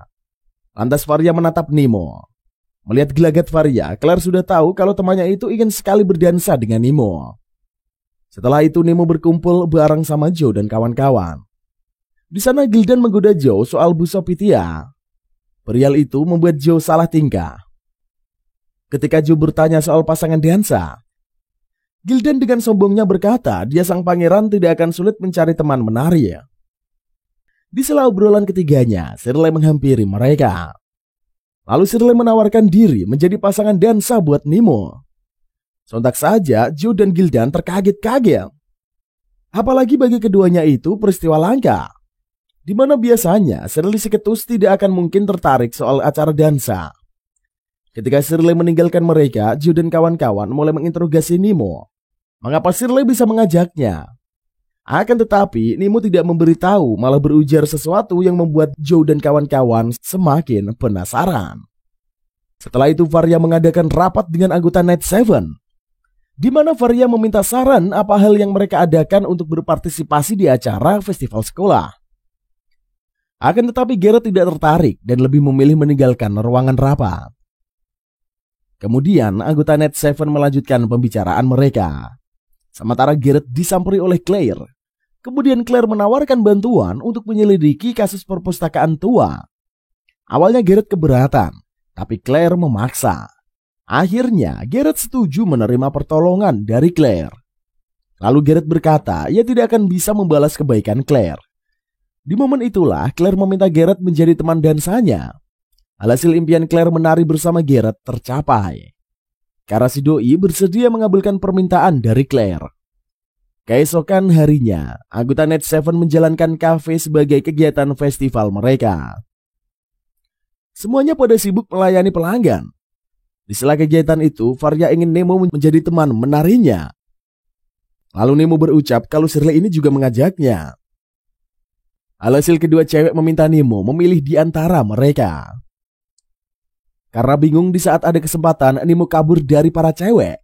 Lantas Varia menatap Nemo. Melihat gelagat Varia, Claire sudah tahu kalau temannya itu ingin sekali berdansa dengan Nemo. Setelah itu Nemo berkumpul bareng sama Joe dan kawan-kawan. Di sana Gildan menggoda Joe soal Bu Sopitia. Perial itu membuat Joe salah tingkah. Ketika Joe bertanya soal pasangan dansa, Gildan dengan sombongnya berkata dia sang pangeran tidak akan sulit mencari teman menari. Di sela obrolan ketiganya, Shirley menghampiri mereka. Lalu Shirley menawarkan diri menjadi pasangan dansa buat Nemo. Sontak saja Joe dan Gildan terkaget-kaget. Apalagi bagi keduanya itu peristiwa langka, di mana biasanya Shirley si ketus tidak akan mungkin tertarik soal acara dansa. Ketika Shirley meninggalkan mereka, Joe dan kawan-kawan mulai menginterogasi Nemo. Mengapa Shirley bisa mengajaknya? Akan tetapi Nemo tidak memberitahu, malah berujar sesuatu yang membuat Joe dan kawan-kawan semakin penasaran. Setelah itu Varia mengadakan rapat dengan anggota Night Seven, di mana Varia meminta saran apa hal yang mereka adakan untuk berpartisipasi di acara festival sekolah. Akan tetapi Garrett tidak tertarik dan lebih memilih meninggalkan ruangan rapat. Kemudian anggota Night Seven melanjutkan pembicaraan mereka. Sementara Garrett disamperi oleh Claire. Kemudian Claire menawarkan bantuan untuk menyelidiki kasus perpustakaan tua. Awalnya Garrett keberatan, tapi Claire memaksa. Akhirnya Garrett setuju menerima pertolongan dari Claire. Lalu Garrett berkata ia tidak akan bisa membalas kebaikan Claire. Di momen itulah Claire meminta Garrett menjadi teman dansanya. Alhasil impian Claire menari bersama Garrett tercapai. Karena si doi bersedia mengabulkan permintaan dari Claire. Keesokan harinya, anggota Night Seven menjalankan kafe sebagai kegiatan festival mereka. Semuanya pada sibuk melayani pelanggan. Di sela kegiatan itu, Varia ingin Nemo menjadi teman menarinya. Lalu Nemo berucap kalau Shirley ini juga mengajaknya. Alhasil kedua cewek meminta Nemo memilih di antara mereka. Karena bingung di saat ada kesempatan, Nemo kabur dari para cewek.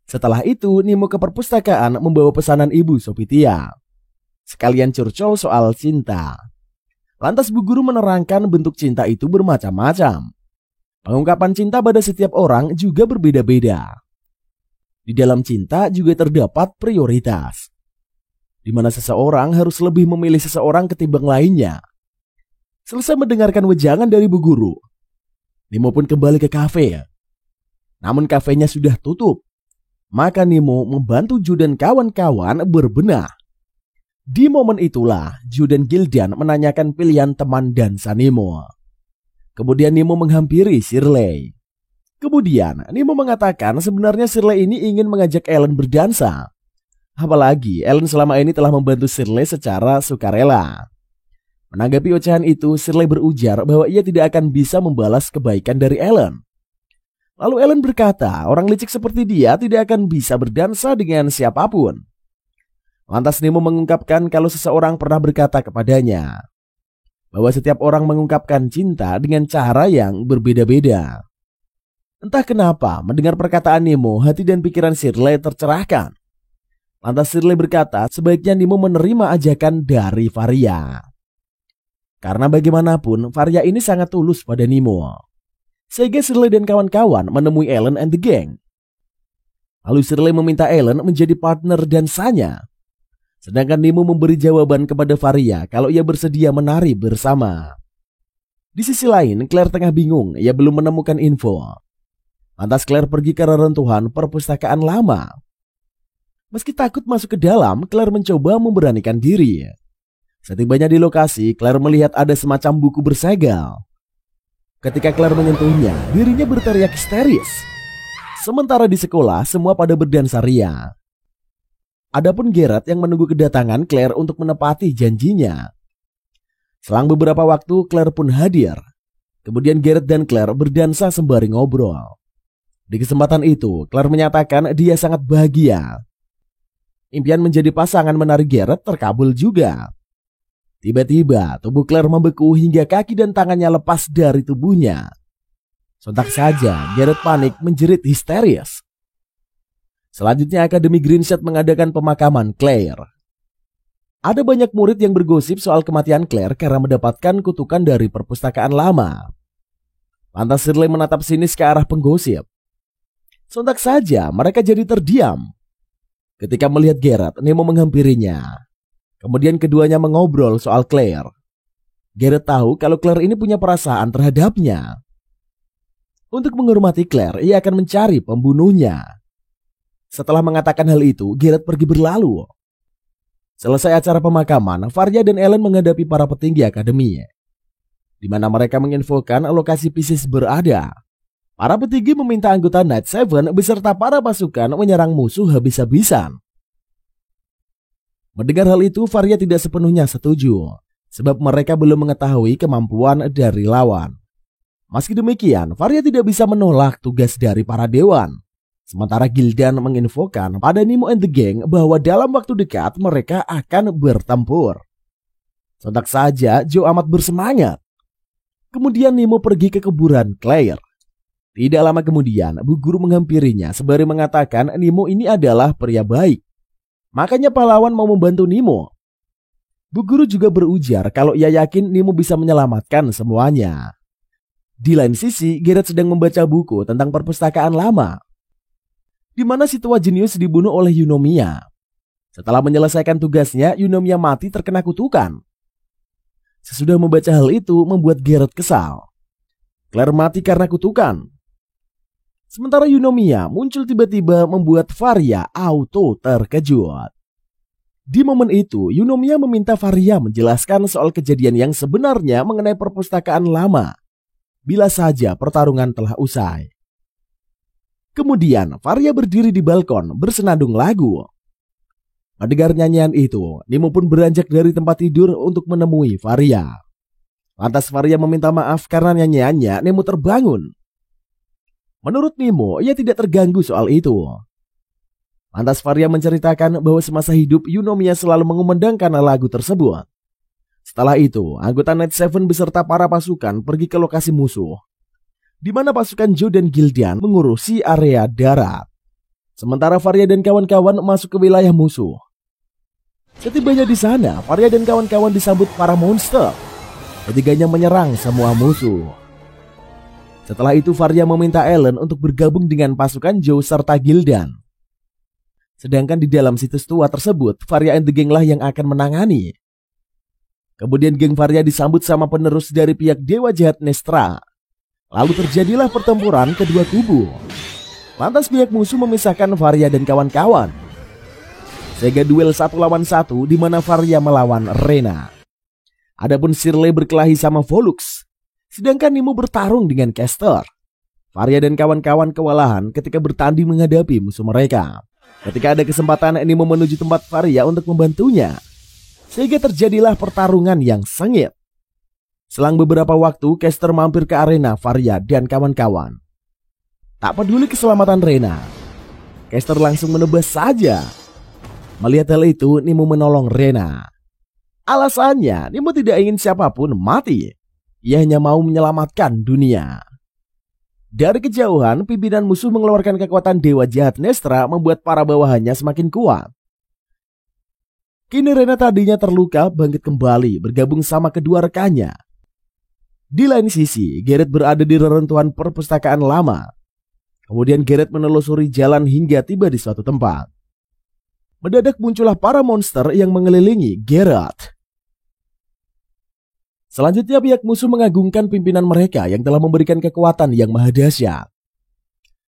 Setelah itu, Nemo ke perpustakaan membawa pesanan Ibu Sopitia. Sekalian curcol soal cinta. Lantas Bu Guru menerangkan bentuk cinta itu bermacam-macam. Pengungkapan cinta pada setiap orang juga berbeda-beda. Di dalam cinta juga terdapat prioritas, di mana seseorang harus lebih memilih seseorang ketimbang lainnya. Selesai mendengarkan wejangan dari Bu Guru, Nemo pun kembali ke kafe. Namun kafenya sudah tutup. Maka Nemo membantu Joe dan kawan-kawan berbenah. Di momen itulah Joe dan Gildan menanyakan pilihan teman dansa Nemo. Kemudian Nemo menghampiri Shirley. Kemudian Nemo mengatakan sebenarnya Shirley ini ingin mengajak Ellen berdansa. Apalagi Ellen selama ini telah membantu Shirley secara sukarela. Menanggapi ocehan itu, Shirley berujar bahwa ia tidak akan bisa membalas kebaikan dari Ellen. Lalu Ellen berkata, orang licik seperti dia tidak akan bisa berdansa dengan siapapun. Lantas Nemo mengungkapkan kalau seseorang pernah berkata kepadanya bahwa setiap orang mengungkapkan cinta dengan cara yang berbeda-beda. Entah kenapa, mendengar perkataan Nemo, hati dan pikiran Shirley tercerahkan. Lantas Shirley berkata sebaiknya Nemo menerima ajakan dari Varia. Karena bagaimanapun, Varia ini sangat tulus pada Nemo. Sehingga Shirley dan kawan-kawan menemui Ellen and the gang. Lalu Shirley meminta Ellen menjadi partner dansanya. Sedangkan Nemo memberi jawaban kepada Varia kalau ia bersedia menari bersama. Di sisi lain, Claire tengah bingung, ia belum menemukan info. Lantas Claire pergi ke reruntuhan perpustakaan lama. Meski takut masuk ke dalam, Claire mencoba memberanikan diri. Setibanya di lokasi, Claire melihat ada semacam buku bersegel. Ketika Claire menyentuhnya, dirinya berteriak histeris. Sementara di sekolah, semua pada berdansa ria. Adapun Garrett yang menunggu kedatangan Claire untuk menepati janjinya. Selang beberapa waktu, Claire pun hadir. Kemudian Garrett dan Claire berdansa sembari ngobrol. Di kesempatan itu, Claire menyatakan dia sangat bahagia. Impian menjadi pasangan menari Garrett terkabul juga. Tiba-tiba tubuh Claire membeku hingga kaki dan tangannya lepas dari tubuhnya. Sontak saja Garrett panik menjerit histeris. Selanjutnya Akademi Greenshot mengadakan pemakaman Claire. Ada banyak murid yang bergosip soal kematian Claire karena mendapatkan kutukan dari perpustakaan lama. Lantas Shirley menatap sinis ke arah penggosip. Sontak saja mereka jadi terdiam. Ketika melihat Garrett, Nemo menghampirinya. Kemudian keduanya mengobrol soal Claire. Garrett tahu kalau Claire ini punya perasaan terhadapnya. Untuk menghormati Claire, ia akan mencari pembunuhnya. Setelah mengatakan hal itu, Garrett pergi berlalu. Selesai acara pemakaman, Varia dan Ellen menghadapi para petinggi akademi, di mana mereka menginfokan lokasi Pisces berada. Para petinggi meminta anggota Night Seven beserta para pasukan menyerang musuh habis-habisan. Mendengar hal itu, Varia tidak sepenuhnya setuju, sebab mereka belum mengetahui kemampuan dari lawan. Meski demikian, Varia tidak bisa menolak tugas dari para dewan. Sementara Gildan menginfokan pada Nemo and the Gang bahwa dalam waktu dekat mereka akan bertempur. Sontak saja Joe amat bersemangat. Kemudian Nemo pergi ke kuburan Claire. Tidak lama kemudian, Bu Guru menghampirinya sembari mengatakan Nemo ini adalah pria baik. Makanya pahlawan mau membantu Nemo. Bu Guru juga berujar kalau ia yakin Nemo bisa menyelamatkan semuanya. Di lain sisi, Garrett sedang membaca buku tentang perpustakaan lama, di mana si tua jenius dibunuh oleh Eunomia. Setelah menyelesaikan tugasnya, Eunomia mati terkena kutukan. Sesudah membaca hal itu membuat Garrett kesal. Claire mati karena kutukan. Sementara Eunomia muncul tiba-tiba membuat Varia auto terkejut. Di momen itu, Eunomia meminta Varia menjelaskan soal kejadian yang sebenarnya mengenai perpustakaan lama, bila saja pertarungan telah usai. Kemudian Varia berdiri di balkon bersenandung lagu. Mendengar nyanyian itu, Nemo pun beranjak dari tempat tidur untuk menemui Varia. Lantas Varia meminta maaf karena nyanyiannya Nemo terbangun. Menurut Nemo, ia tidak terganggu soal itu. Lantas Varia menceritakan bahwa semasa hidup Eunomia selalu mengumandangkan lagu tersebut. Setelah itu, anggota Night Seven beserta para pasukan pergi ke lokasi musuh, di mana pasukan Joe dan Gildan mengurusi area darat. Sementara Varia dan kawan-kawan masuk ke wilayah musuh. Setibanya di sana, Varia dan kawan-kawan disambut para monster. Ketiganya menyerang semua musuh. Setelah itu Varia meminta Ellen untuk bergabung dengan pasukan Joe serta Gildan. Sedangkan di dalam situs tua tersebut, Varia and the Gang lah yang akan menangani. Kemudian geng Varia disambut sama penerus dari pihak Dewa Jahat Nestra. Lalu terjadilah pertempuran kedua kubu. Lantas pihak musuh memisahkan Varia dan kawan-kawan. Sehingga duel 1 lawan 1 di mana Varia melawan Rena. Adapun Shirley berkelahi sama Volux. Sedangkan Nemo bertarung dengan Caster. Varia dan kawan-kawan kewalahan ketika bertanding menghadapi musuh mereka. Ketika ada kesempatan, Nemo menuju tempat Varia untuk membantunya. Sehingga terjadilah pertarungan yang sengit. Selang beberapa waktu, Caster mampir ke arena Varia dan kawan-kawan. Tak peduli keselamatan Rena, Caster langsung menebas saja. Melihat hal itu, Nemo menolong Rena. Alasannya, Nemo tidak ingin siapapun mati. Ia hanya mau menyelamatkan dunia. Dari kejauhan, pimpinan musuh mengeluarkan kekuatan dewa jahat Nestra membuat para bawahannya semakin kuat. Kini Rena tadinya terluka bangkit kembali bergabung sama kedua rekannya. Di lain sisi, Garrett berada di reruntuhan perpustakaan lama. Kemudian Garrett menelusuri jalan hingga tiba di suatu tempat. Mendadak muncullah para monster yang mengelilingi Garrett. Selanjutnya pihak musuh mengagungkan pimpinan mereka yang telah memberikan kekuatan yang maha dahsyat.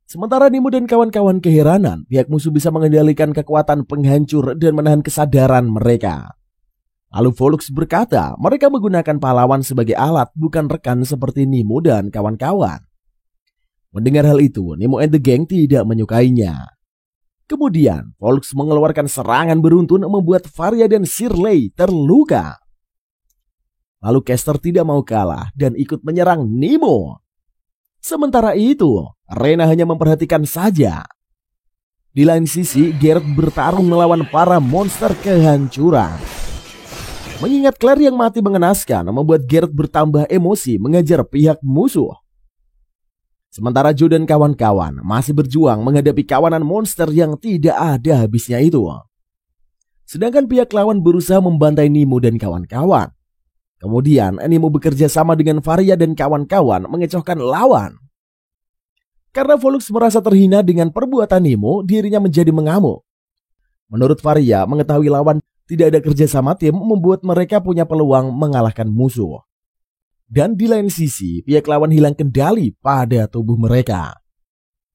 Sementara Nemo dan kawan-kawan keheranan, pihak musuh bisa mengendalikan kekuatan penghancur dan menahan kesadaran mereka. Lalu Volux berkata mereka menggunakan pahlawan sebagai alat bukan rekan seperti Nemo dan kawan-kawan. Mendengar hal itu, Nemo and the Gang tidak menyukainya. Kemudian, Volux mengeluarkan serangan beruntun membuat Varia dan Shirley terluka. Lalu Caster tidak mau kalah dan ikut menyerang Nemo. Sementara itu, Rena hanya memperhatikan saja. Di lain sisi, Garrett bertarung melawan para monster kehancuran. Mengingat Claire yang mati mengenaskan membuat Garrett bertambah emosi mengejar pihak musuh. Sementara Joe dan kawan-kawan masih berjuang menghadapi kawanan monster yang tidak ada habisnya itu. Sedangkan pihak lawan berusaha membantai Nemo dan kawan-kawan. Kemudian Nemo bekerja sama dengan Varia dan kawan-kawan mengecohkan lawan. Karena Volux merasa terhina dengan perbuatan Nemo, dirinya menjadi mengamuk. Menurut Varia, mengetahui lawan tidak ada kerjasama tim membuat mereka punya peluang mengalahkan musuh. Dan di lain sisi, pihak lawan hilang kendali pada tubuh mereka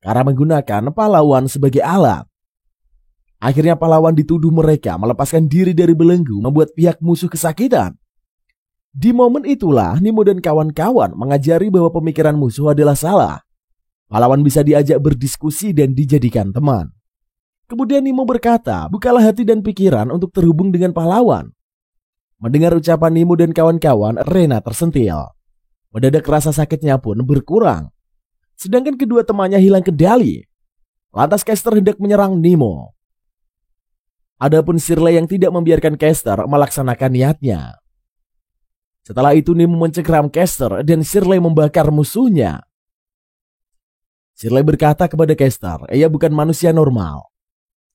karena menggunakan pahlawan sebagai alat. Akhirnya pahlawan dituduh mereka melepaskan diri dari belenggu membuat pihak musuh kesakitan. Di momen itulah Nemo dan kawan-kawan mengajari bahwa pemikiran musuh adalah salah. Pahlawan bisa diajak berdiskusi dan dijadikan teman. Kemudian Nemo berkata, bukalah hati dan pikiran untuk terhubung dengan pahlawan. Mendengar ucapan Nemo dan kawan-kawan, Rena tersentil. Mendadak rasa sakitnya pun berkurang. Sedangkan kedua temannya hilang kendali. Lantas Caster hendak menyerang Nemo. Adapun Shirley yang tidak membiarkan Caster melaksanakan niatnya. Setelah itu Nemo mencengkeram Caster dan Shirley membakar musuhnya. Shirley berkata kepada Caster, ia bukan manusia normal.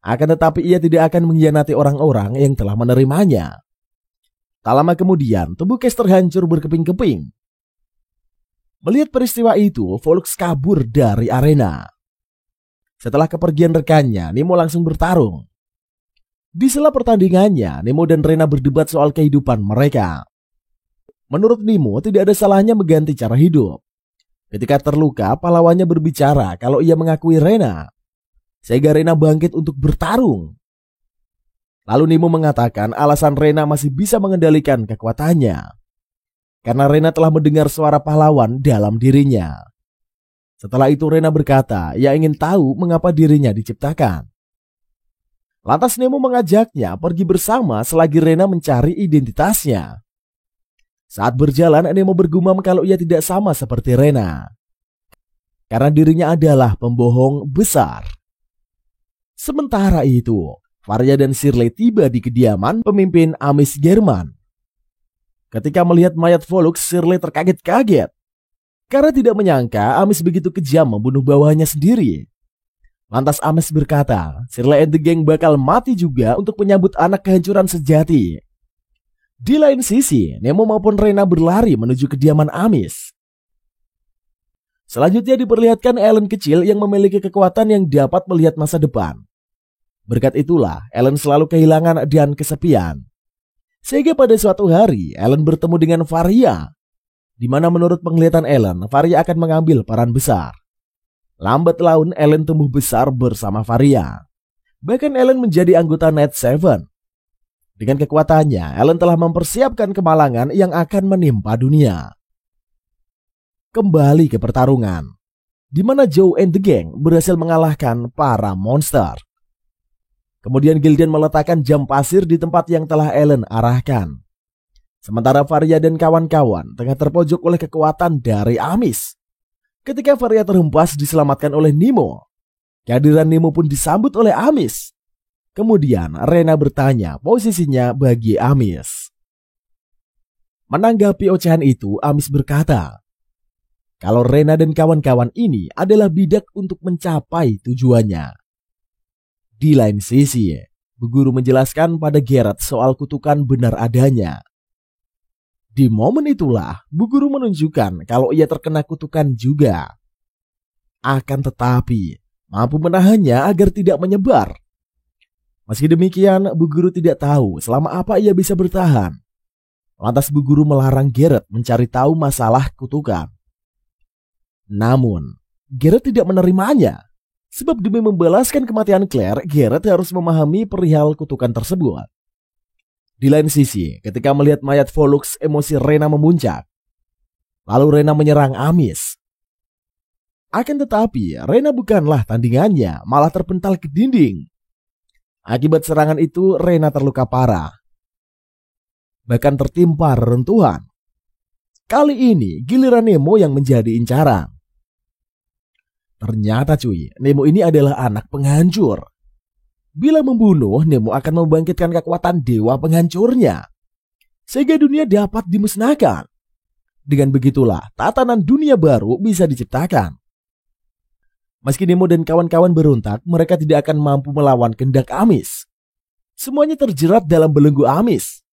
Akan tetapi ia tidak akan mengkhianati orang-orang yang telah menerimanya. Tak lama kemudian, tubuh Caster hancur berkeping-keping. Melihat peristiwa itu, Volux kabur dari arena. Setelah kepergian rekannya, Nemo langsung bertarung. Di sela pertandingannya, Nemo dan Rena berdebat soal kehidupan mereka. Menurut Nemo, tidak ada salahnya mengganti cara hidup. Ketika terluka, pahlawannya berbicara kalau ia mengakui Rena. Sehingga Rena bangkit untuk bertarung. Lalu Nemo mengatakan alasan Rena masih bisa mengendalikan kekuatannya. Karena Rena telah mendengar suara pahlawan dalam dirinya. Setelah itu Rena berkata, ia ingin tahu mengapa dirinya diciptakan. Lantas Nemo mengajaknya pergi bersama selagi Rena mencari identitasnya. Saat berjalan, Nemo bergumam kalau ia tidak sama seperti Rena. Karena dirinya adalah pembohong besar. Sementara itu, Varia dan Shirley tiba di kediaman pemimpin Amish Jerman. Ketika melihat mayat Volux, Shirley terkaget-kaget. Karena tidak menyangka Amish begitu kejam membunuh bawahannya sendiri. Lantas Amish berkata, Shirley and the Gang bakal mati juga untuk menyambut anak kehancuran sejati. Di lain sisi, Nemo maupun Rena berlari menuju kediaman Amish. Selanjutnya diperlihatkan Ellen kecil yang memiliki kekuatan yang dapat melihat masa depan. Berkat itulah Ellen selalu kehilangan dan kesepian. Sehingga pada suatu hari Ellen bertemu dengan Varia, di mana menurut penglihatan Ellen, Varia akan mengambil peran besar. Lambat laun Ellen tumbuh besar bersama Varia. Bahkan Ellen menjadi anggota Night Seven. Dengan kekuatannya, Ellen telah mempersiapkan kemalangan yang akan menimpa dunia. Kembali ke pertarungan, di mana Joe and the Gang berhasil mengalahkan para monster. Kemudian Gildan meletakkan jam pasir di tempat yang telah Ellen arahkan. Sementara Varia dan kawan-kawan tengah terpojok oleh kekuatan dari Amish. Ketika Varia terhempas diselamatkan oleh Nemo. Kehadiran Nemo pun disambut oleh Amish. Kemudian Rena bertanya posisinya bagi Amis. Menanggapi ocehan itu, Amis berkata, kalau Rena dan kawan-kawan ini adalah bidak untuk mencapai tujuannya. Di lain sisi, Bu Guru menjelaskan pada Gerard soal kutukan benar adanya. Di momen itulah, Bu Guru menunjukkan kalau ia terkena kutukan juga. Akan tetapi, mampu menahannya agar tidak menyebar. Meski demikian, Bu Guru tidak tahu selama apa ia bisa bertahan. Lantas Bu Guru melarang Gerard mencari tahu masalah kutukan. Namun, Gerard tidak menerimanya. Sebab demi membalaskan kematian Claire, Gerard harus memahami perihal kutukan tersebut. Di lain sisi, ketika melihat mayat Volux, emosi Rena memuncak. Lalu Rena menyerang Amis. Akan tetapi, Rena bukanlah tandingannya, malah terpental ke dinding. Akibat serangan itu, Rena terluka parah. Bahkan tertimpa reruntuhan. Kali ini, giliran Nemo yang menjadi incaran. Ternyata cuy, Nemo ini adalah anak penghancur. Bila membunuh, Nemo akan membangkitkan kekuatan dewa penghancurnya. Sehingga dunia dapat dimusnahkan. Dengan begitulah, tatanan dunia baru bisa diciptakan. Meski Nemo dan kawan-kawan berontak, mereka tidak akan mampu melawan kehendak Amis. Semuanya terjerat dalam belenggu Amis.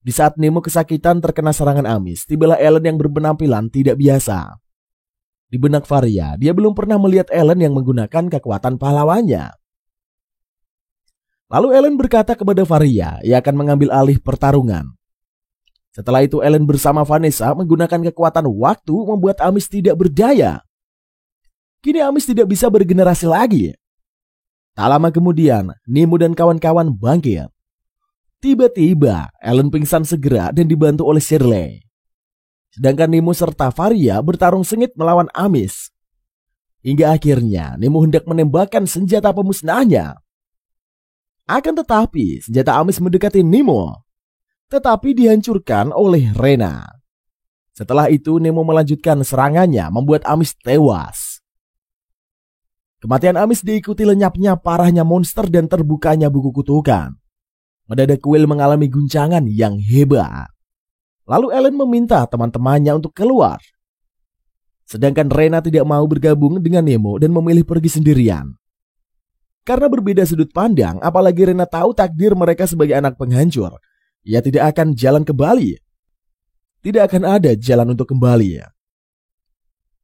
Di saat Nemo kesakitan terkena serangan Amis, tibalah Ellen yang berpenampilan tidak biasa. Di benak Varia, dia belum pernah melihat Ellen yang menggunakan kekuatan pahlawannya. Lalu Ellen berkata kepada Varia, ia akan mengambil alih pertarungan. Setelah itu Ellen bersama Vanessa menggunakan kekuatan waktu membuat Amis tidak berdaya. Kini Amis tidak bisa beregenerasi lagi. Tak lama kemudian, Nemo dan kawan-kawan bangkit. Tiba-tiba, Ellen pingsan segera dan dibantu oleh Shirley. Sedangkan Nemo serta Varia bertarung sengit melawan Amis. Hingga akhirnya, Nemo hendak menembakkan senjata pemusnahnya. Akan tetapi, senjata Amis mendekati Nemo. Tetapi dihancurkan oleh Rena. Setelah itu, Nemo melanjutkan serangannya membuat Amis tewas. Kematian Amis diikuti lenyapnya parahnya monster dan terbukanya buku kutukan. Mendadak Will mengalami guncangan yang hebat. Lalu Ellen meminta teman-temannya untuk keluar. Sedangkan Rena tidak mau bergabung dengan Nemo dan memilih pergi sendirian. Karena berbeda sudut pandang, apalagi Rena tahu takdir mereka sebagai anak penghancur, ia tidak akan jalan kembali. Tidak akan ada jalan untuk kembali.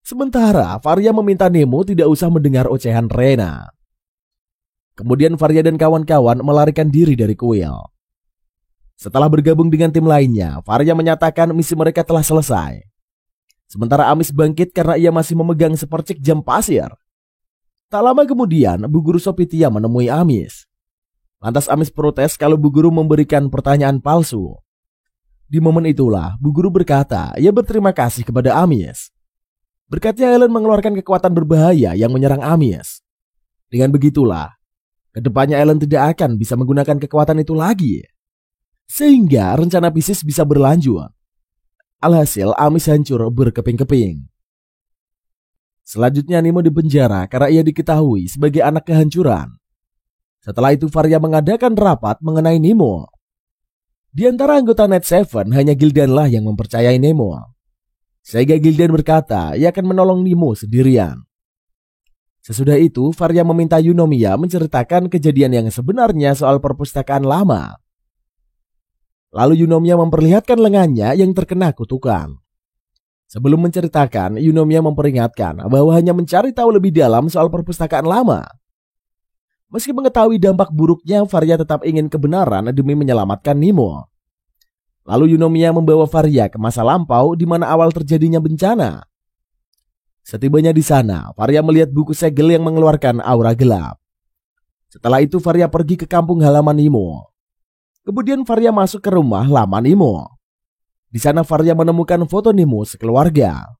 Sementara Varia meminta Nemo tidak usah mendengar ocehan Rena. Kemudian Varia dan kawan-kawan melarikan diri dari kuil. Setelah bergabung dengan tim lainnya, Varia menyatakan misi mereka telah selesai. Sementara Amis bangkit karena ia masih memegang sepercik jam pasir. Tak lama kemudian, Bu Guru Sopitia menemui Amis. Lantas Amis protes kalau Bu Guru memberikan pertanyaan palsu. Di momen itulah, Bu Guru berkata ia berterima kasih kepada Amis. Berkatnya Ellen mengeluarkan kekuatan berbahaya yang menyerang Amis. Dengan begitulah, kedepannya Ellen tidak akan bisa menggunakan kekuatan itu lagi. Sehingga rencana Pisces bisa berlanjut. Alhasil Amis hancur berkeping-keping. Selanjutnya Nemo dipenjara karena ia diketahui sebagai anak kehancuran. Setelah itu Varia mengadakan rapat mengenai Nemo. Di antara anggota Night Seven hanya Gildan lah yang mempercayai Nemo. Sehingga Gildan berkata ia akan menolong Nemo sendirian. Sesudah itu Varia meminta Eunomia menceritakan kejadian yang sebenarnya soal perpustakaan lama. Lalu Eunomia memperlihatkan lengannya yang terkena kutukan. Sebelum menceritakan, Eunomia memperingatkan bahwa hanya mencari tahu lebih dalam soal perpustakaan lama. Meski mengetahui dampak buruknya, Varia tetap ingin kebenaran demi menyelamatkan Nemo. Lalu Eunomia membawa Varia ke masa lampau di mana awal terjadinya bencana. Setibanya di sana, Varia melihat buku segel yang mengeluarkan aura gelap. Setelah itu Varia pergi ke kampung halaman Nemo. Kemudian Varia masuk ke rumah lama Nemo. Di sana Varia menemukan foto Nemo sekeluarga.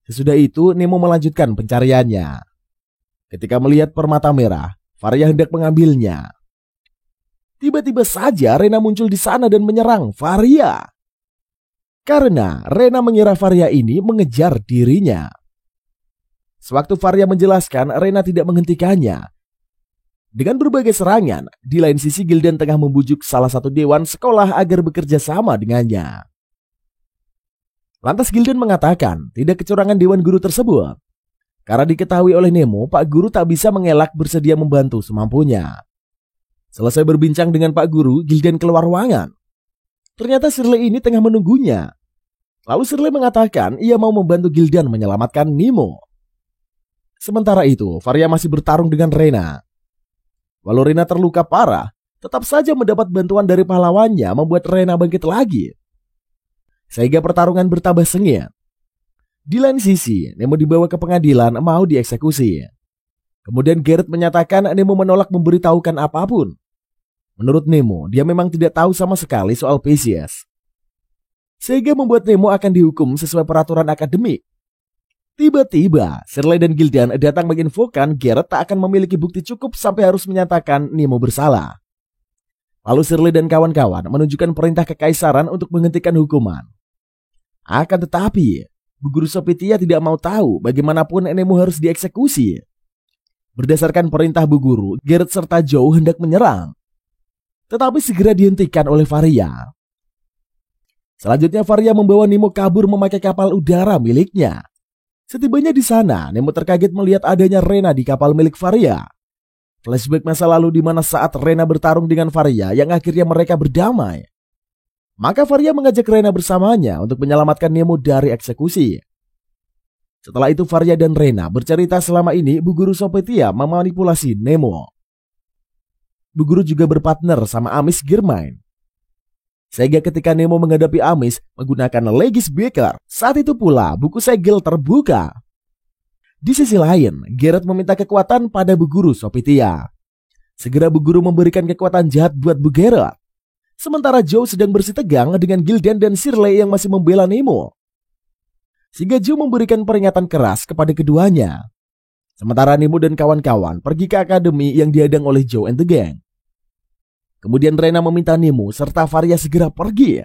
Sesudah itu Nemo melanjutkan pencariannya. Ketika melihat permata merah, Varia hendak mengambilnya. Tiba-tiba saja Rena muncul di sana dan menyerang Varia. Karena Rena mengira Varia ini mengejar dirinya. Sewaktu Varia menjelaskan, Rena tidak menghentikannya. Dengan berbagai serangan, di lain sisi Gildan tengah membujuk salah satu dewan sekolah agar bekerja sama dengannya. Lantas Gildan mengatakan tidak kecurangan dewan guru tersebut. Karena diketahui oleh Nemo, Pak Guru tak bisa mengelak bersedia membantu semampunya. Selesai berbincang dengan Pak Guru, Gildan keluar ruangan. Ternyata Shirley ini tengah menunggunya. Lalu Shirley mengatakan ia mau membantu Gildan menyelamatkan Nemo. Sementara itu, Varia masih bertarung dengan Rena. Walau Rena terluka parah, tetap saja mendapat bantuan dari pahlawannya membuat Rena bangkit lagi. Sehingga pertarungan bertambah sengit. Di lain sisi, Nemo dibawa ke pengadilan mau dieksekusi. Kemudian Garrett menyatakan Nemo menolak memberitahukan apapun. Menurut Nemo, dia memang tidak tahu sama sekali soal Pisces. Sehingga membuat Nemo akan dihukum sesuai peraturan akademik. Tiba-tiba, Shirley dan Gildan datang menginfokan Garrett tak akan memiliki bukti cukup sampai harus menyatakan Nemo bersalah. Lalu Shirley dan kawan-kawan menunjukkan perintah kekaisaran untuk menghentikan hukuman. Akan tetapi, Bu Guru Sopitia tidak mau tahu bagaimanapun Nemo harus dieksekusi. Berdasarkan perintah Bu Guru, Garrett serta Joe hendak menyerang. Tetapi segera dihentikan oleh Varia. Selanjutnya Varia membawa Nemo kabur memakai kapal udara miliknya. Setibanya di sana, Nemo terkaget melihat adanya Rena di kapal milik Varia. Flashback masa lalu di mana saat Rena bertarung dengan Varia yang akhirnya mereka berdamai. Maka Varia mengajak Rena bersamanya untuk menyelamatkan Nemo dari eksekusi. Setelah itu Varia dan Rena bercerita selama ini Bu Guru Sopitia memanipulasi Nemo. Bu Guru juga berpartner sama Amish Girmine. Sehingga ketika Nemo menghadapi Amish menggunakan Legis Beaker, saat itu pula buku segel terbuka. Di sisi lain, Garrett meminta kekuatan pada Bu Guru Sopitia. Segera Bu Guru memberikan kekuatan jahat buat Bu Garrett. Sementara Joe sedang bersitegang dengan Gildan dan Shirley yang masih membela Nemo. Sehingga Joe memberikan peringatan keras kepada keduanya. Sementara Nemo dan kawan-kawan pergi ke akademi yang dihadang oleh Joe and the gang. Kemudian Rena meminta Nemo serta Varia segera pergi,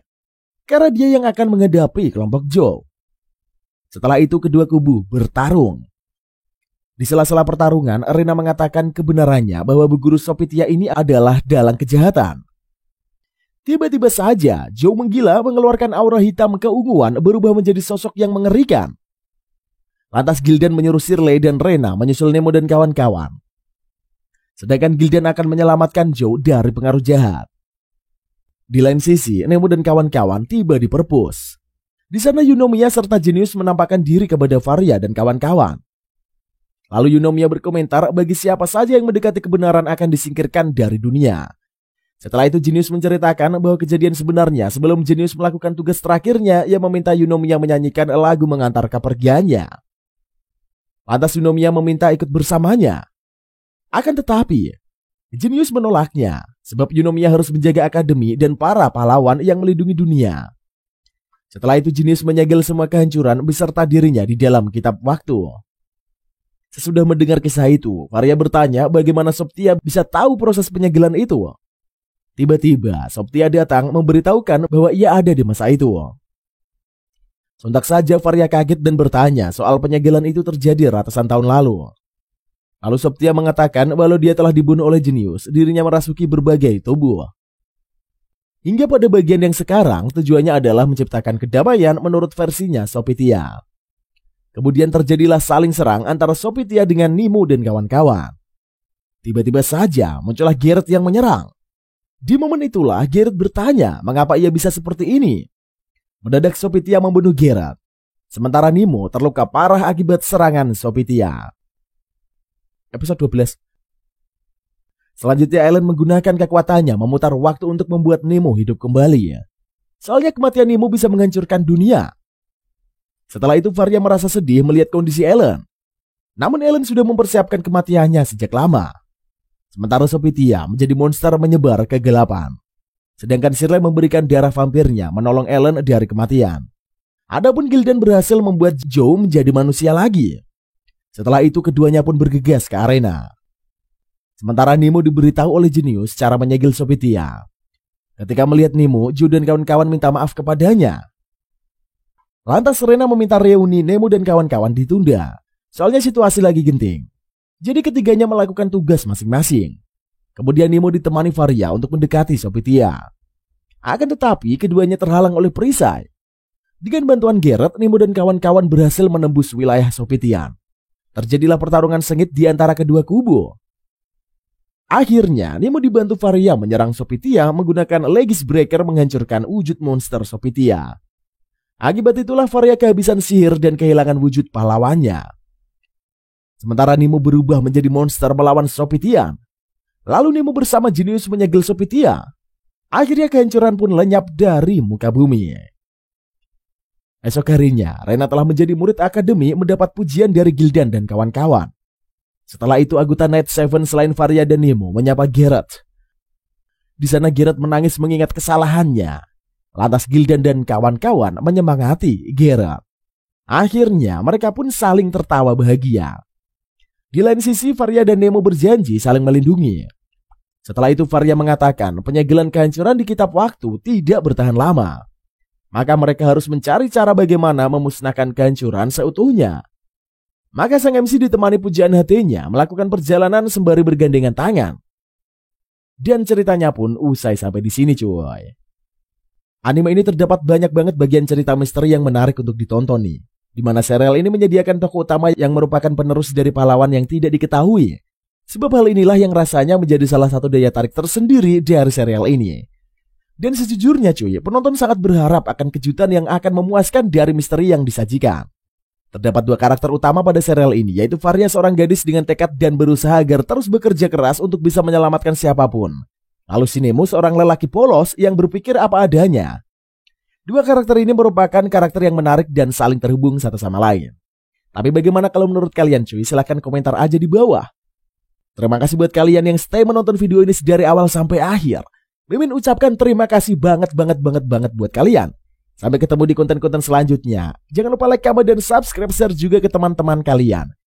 karena dia yang akan menghadapi kelompok Joe. Setelah itu kedua kubu bertarung. Di sela-sela pertarungan, Rena mengatakan kebenarannya bahwa Bu Guru Sopitia ini adalah dalang kejahatan. Tiba-tiba saja Joe menggila mengeluarkan aura hitam keunguan berubah menjadi sosok yang mengerikan. Lantas Gildan menyuruh Shirley dan Rena menyusul Nemo dan kawan-kawan. Sedangkan Gildan akan menyelamatkan Joe dari pengaruh jahat. Di lain sisi, Nemo dan kawan-kawan tiba di perpus. Di sana Eunomia serta Genius menampakkan diri kepada Varia dan kawan-kawan. Lalu Eunomia berkomentar bagi siapa saja yang mendekati kebenaran akan disingkirkan dari dunia. Setelah itu Genius menceritakan bahwa kejadian sebenarnya sebelum Genius melakukan tugas terakhirnya yang meminta Eunomia menyanyikan lagu mengantar kepergiannya. Lantas Eunomia meminta ikut bersamanya. Akan tetapi, Genius menolaknya sebab Eunomia harus menjaga akademi dan para pahlawan yang melindungi dunia. Setelah itu Genius menyegel semua kehancuran beserta dirinya di dalam kitab waktu. Sesudah mendengar kisah itu, Varia bertanya bagaimana Soptia bisa tahu proses penyegelan itu. Tiba-tiba Soptia datang memberitahukan bahwa ia ada di masa itu. Sontak saja Varia kaget dan bertanya soal penyegelan itu terjadi ratusan tahun lalu. Lalu Soptia mengatakan walau dia telah dibunuh oleh Genius, dirinya merasuki berbagai tubuh. Hingga pada bagian yang sekarang tujuannya adalah menciptakan kedamaian menurut versinya Sopitia. Kemudian terjadilah saling serang antara Sopitia dengan Nemo dan kawan-kawan. Tiba-tiba saja muncullah Garrett yang menyerang. Di momen itulah Garrett bertanya mengapa ia bisa seperti ini. Mendadak Sopitia membunuh Garrett. Sementara Nemo terluka parah akibat serangan Sopitia. Episode 12. Selanjutnya Ellen menggunakan kekuatannya memutar waktu untuk membuat Nemo hidup kembali. Soalnya kematian Nemo bisa menghancurkan dunia. Setelah itu Varia merasa sedih melihat kondisi Ellen. Namun Ellen sudah mempersiapkan kematiannya sejak lama. Sementara Sopitia menjadi monster menyebar kegelapan. Sedangkan Shirley memberikan darah vampirnya menolong Ellen dari kematian. Adapun Gildan berhasil membuat Joe menjadi manusia lagi. Setelah itu keduanya pun bergegas ke arena. Sementara Nemo diberitahu oleh Genius cara menyegel Sopitia. Ketika melihat Nemo, Joe dan kawan-kawan minta maaf kepadanya. Lantas Rena meminta reuni Nemo dan kawan-kawan ditunda. Soalnya situasi lagi genting. Jadi ketiganya melakukan tugas masing-masing. Kemudian Nemo ditemani Varia untuk mendekati Sophia. Akan tetapi keduanya terhalang oleh perisai. Dengan bantuan Garrett, Nemo dan kawan-kawan berhasil menembus wilayah Sophia. Terjadilah pertarungan sengit di antara kedua kubu. Akhirnya Nemo dibantu Varia menyerang Sophia menggunakan Legis Breaker menghancurkan wujud monster Sophia. Akibat itulah Varia kehabisan sihir dan kehilangan wujud pahlawannya. Sementara Nemo berubah menjadi monster melawan Sophia. Lalu Nemo bersama Genius menyegel Sophia. Akhirnya kehancuran pun lenyap dari muka bumi. Esok harinya, Rena telah menjadi murid akademi mendapat pujian dari Gildan dan kawan-kawan. Setelah itu anggota Night Seven selain Varia dan Nemo menyapa Garrett. Di sana Garrett menangis mengingat kesalahannya. Lantas Gildan dan kawan-kawan menyemangati Garrett. Akhirnya mereka pun saling tertawa bahagia. Di lain sisi Varia dan Nemo berjanji saling melindungi. Setelah itu Varia mengatakan penyegelan kehancuran di kitab waktu tidak bertahan lama. Maka mereka harus mencari cara bagaimana memusnahkan kehancuran seutuhnya. Maka sang MC ditemani pujian hatinya melakukan perjalanan sembari bergandengan tangan. Dan ceritanya pun usai sampai di sini cuy. Anime ini terdapat banyak banget bagian cerita misteri yang menarik untuk ditonton nih. Di mana serial ini menyediakan tokoh utama yang merupakan penerus dari pahlawan yang tidak diketahui. Sebab hal inilah yang rasanya menjadi salah satu daya tarik tersendiri dari serial ini. Dan sejujurnya cuy, penonton sangat berharap akan kejutan yang akan memuaskan dari misteri yang disajikan. Terdapat dua karakter utama pada serial ini, yaitu Varia seorang gadis dengan tekad dan berusaha agar terus bekerja keras untuk bisa menyelamatkan siapapun. Lalu si Nemo seorang lelaki polos yang berpikir apa adanya. Dua karakter ini merupakan karakter yang menarik dan saling terhubung satu sama lain. Tapi bagaimana kalau menurut kalian cuy? Silahkan komentar aja di bawah. Terima kasih buat kalian yang stay menonton video ini dari awal sampai akhir. Mimin ucapkan terima kasih banget buat kalian. Sampai ketemu di konten-konten selanjutnya. Jangan lupa like, comment, dan subscribe, share juga ke teman-teman kalian.